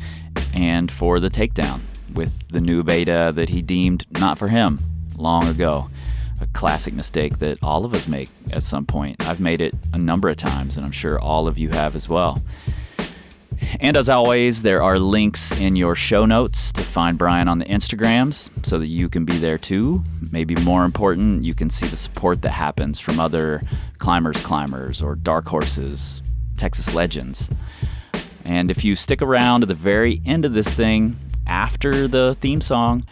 and for the takedown with the new beta that he deemed not for him long ago. A classic mistake that all of us make at some point. I've made it a number of times, and I'm sure all of you have as well. And as always, there are links in your show notes to find Brian on the Instagrams so that you can be there too. Maybe more important, you can see the support that happens from other climbers, or dark horses, Texas legends. And if you stick around to the very end of this thing, after the theme song,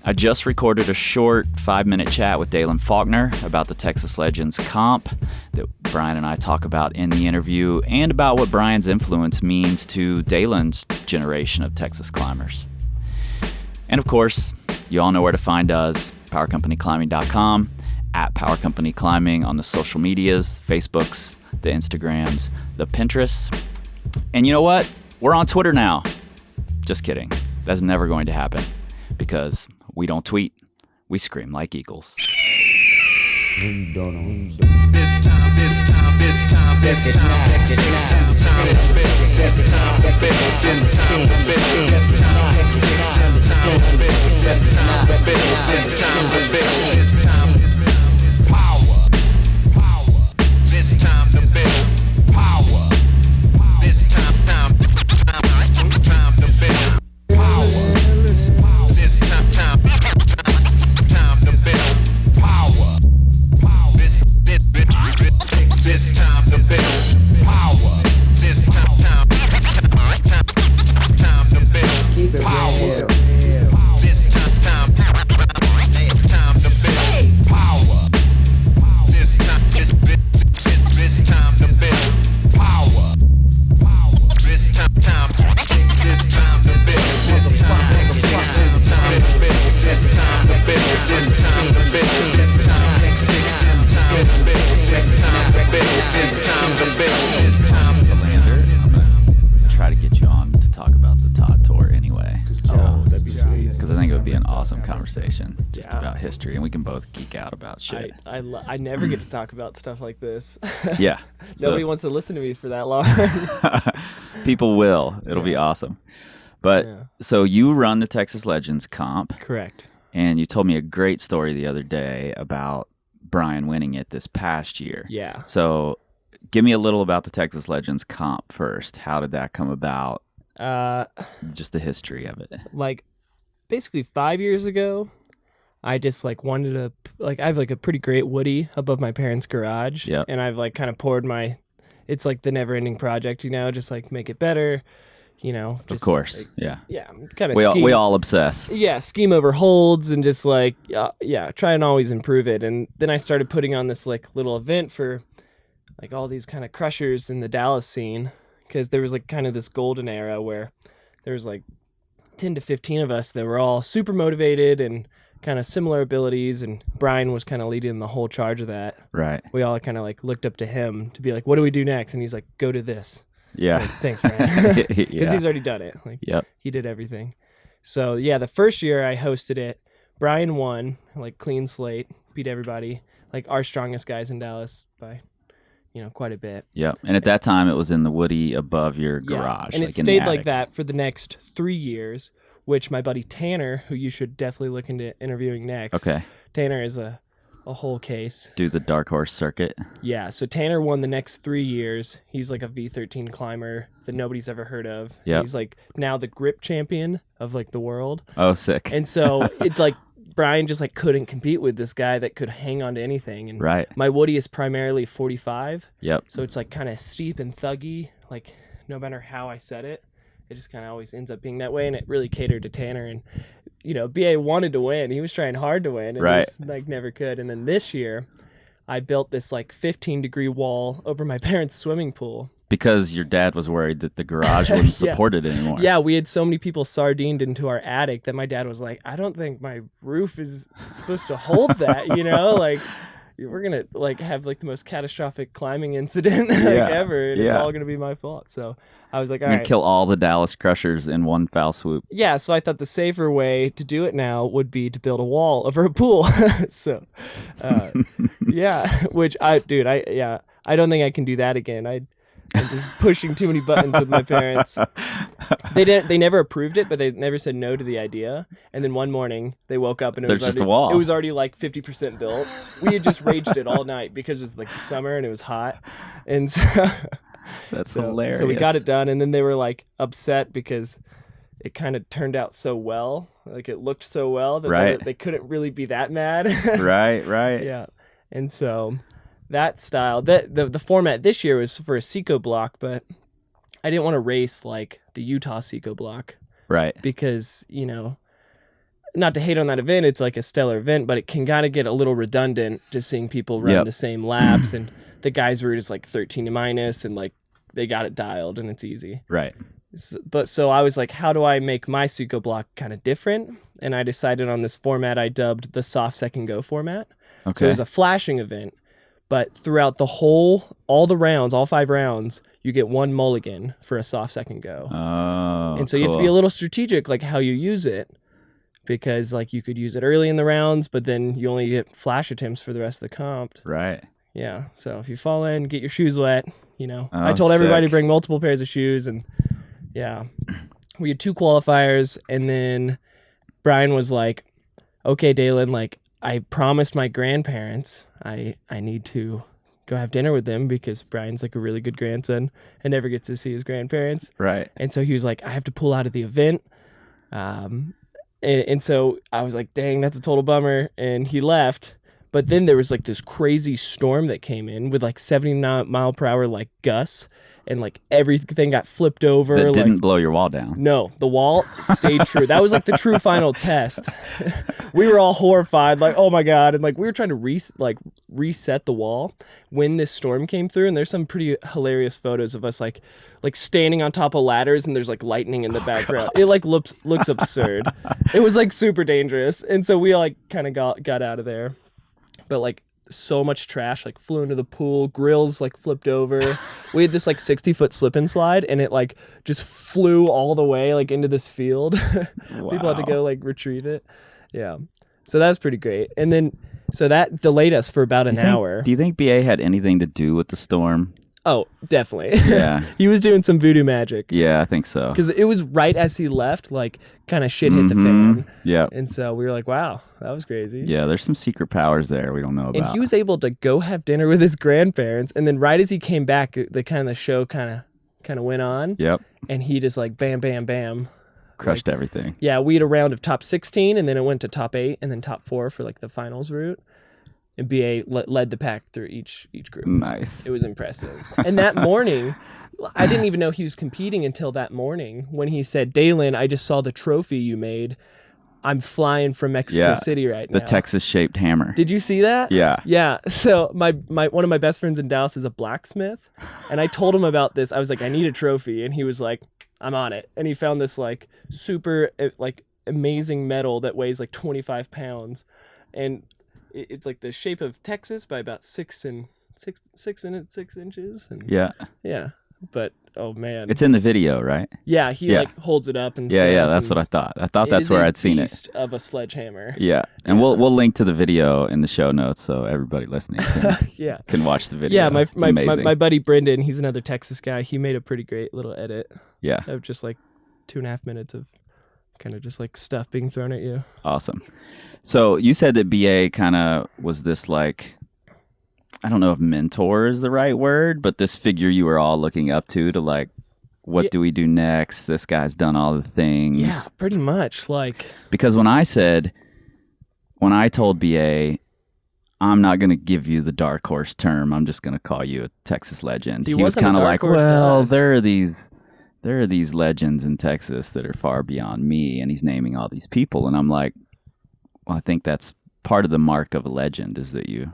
I just recorded a short 5-minute chat with Dalen Faulkner about the Texas Legends comp that Brian and I talk about in the interview, and about what Brian's influence means to Dalen's generation of Texas climbers. And of course, you all know where to find us, powercompanyclimbing.com, at Power Company Climbing on the social medias, Facebooks, the Instagrams, the Pinterests. And you know what? We're on Twitter now. Just kidding. That's never going to happen, because we don't tweet, we scream like eagles. This time, Try to get you on to talk about the Todd Tour anyway. Oh, that'd be sweet. Because I think it would be an awesome conversation just about history, and we can both geek out about shit. I never get to talk about stuff like this. Yeah. Nobody wants to listen to me for that long. People will. It'll be awesome. But so you run the Texas Legends comp. Correct. And you told me a great story the other day about Brian winning it this past year. Yeah. So give me a little about the Texas Legends comp first. How did that come about? Just the history of it. Like, basically 5 years ago, I just wanted to, I have a pretty great woody above my parents' garage. Yep. And I've kind of poured it's the never ending project, just make it better, you know. Of Just, course. like, Yeah. yeah, kind of We all obsess. Yeah, scheme over holds and just like try and always improve it. And then I started putting on this like little event for like all these kind of crushers in the Dallas scene, because there was like kind of this golden era where there was like 10 to 15 of us that were all super motivated and kind of similar abilities, and Brian was kind of leading the whole charge of that. Right. We all kind of like looked up to him to be like, what do we do next? And he's like, go to this. Yeah. Like, thanks, Brian. Because Yeah. he's already done it. Like, Yep. he did everything. So yeah, the first year I hosted it, Brian won, like clean slate, beat everybody, like our strongest guys in Dallas by, you know, quite a bit. Yep. And at that time, it was in the woody above your garage. And like it in the stayed like attic. that for the next 3 years, which my buddy Tanner, who you should definitely look into interviewing next. Okay. Tanner is a whole case. Do the dark horse circuit. Yeah, so Tanner won the next 3 years. He's like a V13 climber that nobody's ever heard of. Yep. He's like now the grip champion of like the world. Oh, sick. And so it's like Brian just like couldn't compete with this guy that could hang on to anything. And Right. my woody is primarily 45. Yep. So it's like kind of steep and thuggy. Like no matter how I set it, it just kind of always ends up being that way. And it really catered to Tanner. And, you know, BA wanted to win. He was trying hard to win. And Right. just, like never could. And then this year, I built this like 15-degree wall over my parents' swimming pool. Because your dad was worried that the garage wouldn't Yeah. support it anymore. Yeah, we had so many people sardined into our attic that my dad was like, I don't think my roof is supposed to hold that, you know? Like, we're going to like have like the most catastrophic climbing incident like Yeah. ever, and it's Yeah. all going to be my fault. So I was like, all You're right. gonna kill all the Dallas Crushers in one foul swoop. Yeah, so I thought the safer way to do it now would be to build a wall over a pool. So, yeah, which I don't think I can do that again. I'm just pushing too many buttons with my parents. They never approved it, but they never said no to the idea. And then one morning they woke up and There's was just already, a wall. It was already like 50% built. We had just raged it all night because it was like the summer and it was hot, and so That's hilarious. So we got it done, and then they were like upset because it kind of turned out so well. Like it looked so well that Right. they couldn't really be that mad. Right, right. Yeah. And so that style, the format this year was for a Seco block, but I didn't want to race like the Utah Seco block Right. because, you know, not to hate on that event, it's like a stellar event, but it can kind of get a little redundant just seeing people run Yep. the same laps, and the guys were just like 13 to minus, and like they got it dialed and it's easy. Right. So I was like, how do I make my Seco block kind of different? And I decided on this format I dubbed the soft second go format. So Okay. it was a flashing event, but throughout all the rounds, all 5 rounds, you get 1 mulligan for a soft second go. Oh. And so you have to be a little strategic, like how you use it, because like you could use it early in the rounds, but then you only get flash attempts for the rest of the comp. Right. Yeah. So if you fall in, get your shoes wet, you know. Oh, I told everybody sick. to bring multiple pairs of shoes, and yeah, we had 2 qualifiers, and then Brian was like, okay, Dalen, like I promised my grandparents I need to go have dinner with them because Brian's like a really good grandson and never gets to see his grandparents. Right. And so he was like, I have to pull out of the event. And so I was like, dang, that's a total bummer. And he left. But then there was like this crazy storm that came in with like 70 mile per hour like gusts, and like everything got flipped over. That didn't like, blow your wall down. no, the wall stayed true. That was like the true final test. We were all horrified, like, oh my God. And like we were trying to reset the wall when this storm came through. And there's some pretty hilarious photos of us like standing on top of ladders, and there's like lightning in the background. God. It like looks absurd. It was like super dangerous. And so we like kind of got out of there. But like so much trash like flew into the pool, grills like flipped over. We had this like 60-foot slip and slide, and it like just flew all the way like into this field. People had to go like retrieve it. Yeah, so that was pretty great. And then so that delayed us for about an hour. Do you think BA had anything to do with the storm? Oh, definitely. Yeah. He was doing some voodoo magic Yeah, I think so. because it was right as he left, like kind of shit hit the fan. Yeah. And so we were like, wow, that was crazy. Yeah, there's some secret powers there we don't know about. And he was able to go have dinner with his grandparents, and then right as he came back, the show kind of went on. Yep. And he just like bam, bam, bam, Crushed everything. Yeah, we had a round of top 16, and then it went to top 8, and then top 4 for like the finals route. and BA led the pack through each group. Nice. It was impressive. And that morning, I didn't even know he was competing until that morning when he said, "Dalen, I just saw the trophy you made. I'm flying from Mexico City right now." The Texas-shaped hammer. Did you see that? Yeah. Yeah. So my one of my best friends in Dallas is a blacksmith, and I told him about this. I was like, "I need a trophy," and he was like, "I'm on it." And he found this like super like amazing metal that weighs like 25 pounds, and it's like the shape of Texas by about 6 inches. And Yeah. yeah. But oh man, It's in the video, right? yeah. He like holds it up and stuff. Yeah, that's what I thought. I thought that's where I'd seen it. Beast of a sledgehammer. Yeah, and we'll link to the video in the show notes so everybody listening can, can watch the video. Yeah, It's amazing. my buddy Brendan, he's another Texas guy. He made a pretty great little edit. Yeah, Of just like 2.5 minutes of kind of just like stuff being thrown at you. awesome. So you said that BA kind of was this like, I don't know if mentor is the right word, but this figure you were all looking up to like, what do we do next? This guy's done all the things. Yeah, pretty much. Like, because when I told BA, I'm not going to give you the dark horse term, I'm just going to call you a Texas legend. He was wasn't a kind of dark like, horse to well, us. there are these legends in Texas that are far beyond me, and he's naming all these people, and I'm like, well, I think that's part of the mark of a legend is that you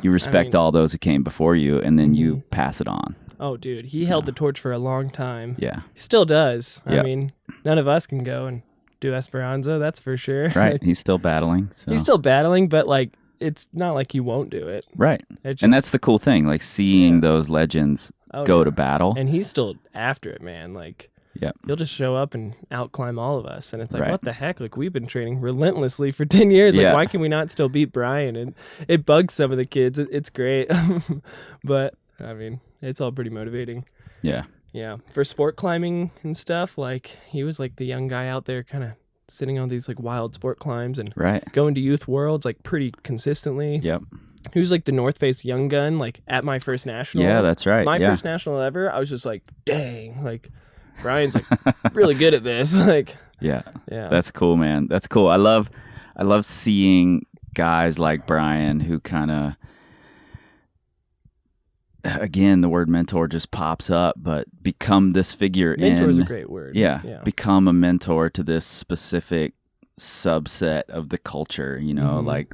respect all those who came before you, and then you pass it on. Oh, dude, he held the torch for a long time. Yeah. He still does. I Yep. mean, none of us can go and do Esperanze, that's for sure. Right. He's still battling. So. He's still battling, but like, it's not like he won't do it. Right. It just- And that's the cool thing, like seeing those legends go to battle. And he's still after it, man. Like, Yep. he'll just show up and outclimb all of us. And it's like, Right. what the heck? Like, we've been training relentlessly for 10 years. Like, Yeah. why can we not still beat Brian? And it bugs some of the kids. It's great. But, I mean, it's all pretty motivating. Yeah. Yeah. For sport climbing and stuff, like, he was like the young guy out there kind of sitting on these like wild sport climbs and Right. going to youth worlds like pretty consistently. Yep. He was like the North Face young gun, like at my first nationals. Yeah, that's right. My yeah. first national ever, I was just like, dang, like Brian's like really good at this. Like, Yeah. yeah. That's cool, man. That's cool. I love seeing guys like Brian who kind of, again, the word mentor just pops up, but become this figure Mentor is in, a great word. yeah, Yeah. become a mentor to this specific subset of the culture, you know, like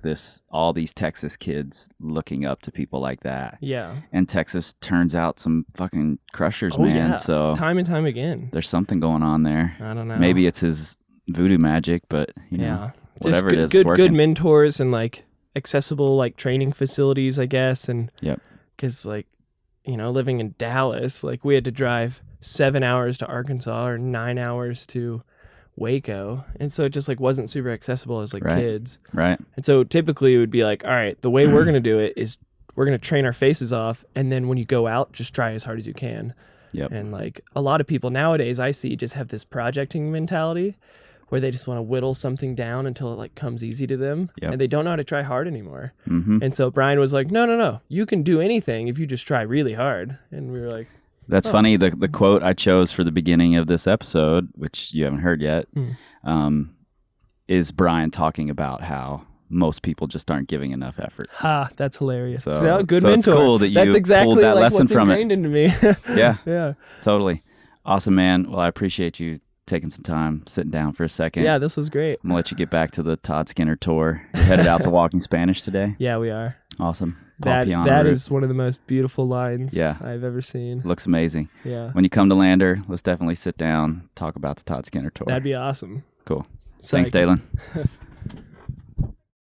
all these Texas kids looking up to people like that. Yeah. And Texas turns out some fucking crushers, Oh, man. yeah. So Time and time again. there's something going on there. I don't know. Maybe it's his voodoo magic, but you know, yeah. whatever Just it is, good, it's working. good mentors and like accessible like training facilities, I guess. And Yep. because like, you know, living in Dallas, like we had to drive 7 hours to Arkansas or 9 hours to Waco, and so it just like wasn't super accessible as like Right. kids. Right. And so typically it would be like, all right, the way we're gonna do it is we're gonna train our faces off, and then when you go out, just try as hard as you can. Yep. And like a lot of people nowadays I see just have this projecting mentality where they just want to whittle something down until it like comes easy to them, Yep. and they don't know how to try hard anymore. Mm-hmm. And so Brian was like, no, you can do anything if you just try really hard. And we were like, That's funny. The quote I chose for the beginning of this episode, which you haven't heard yet, is Brian talking about how most people just aren't giving enough effort. ha, that's hilarious. So- good so it's mentor. cool that you that's exactly pulled that like lesson what's from it. ingrained into me. Yeah, Yeah. totally. Awesome, man. Well, I appreciate you taking some time, sitting down for a second. Yeah, this was great. I'm going to let you get back to the Todd Skinner tour. You're headed out to Walking Spanish today. Yeah, we are. Awesome. That Paul Piano that route. is one of the most beautiful lines Yeah. I've ever seen. Looks amazing. Yeah. When you come to Lander, let's definitely sit down, talk about the Todd Skinner tour. That'd be awesome. cool. Thanks, Psyched. Dalen.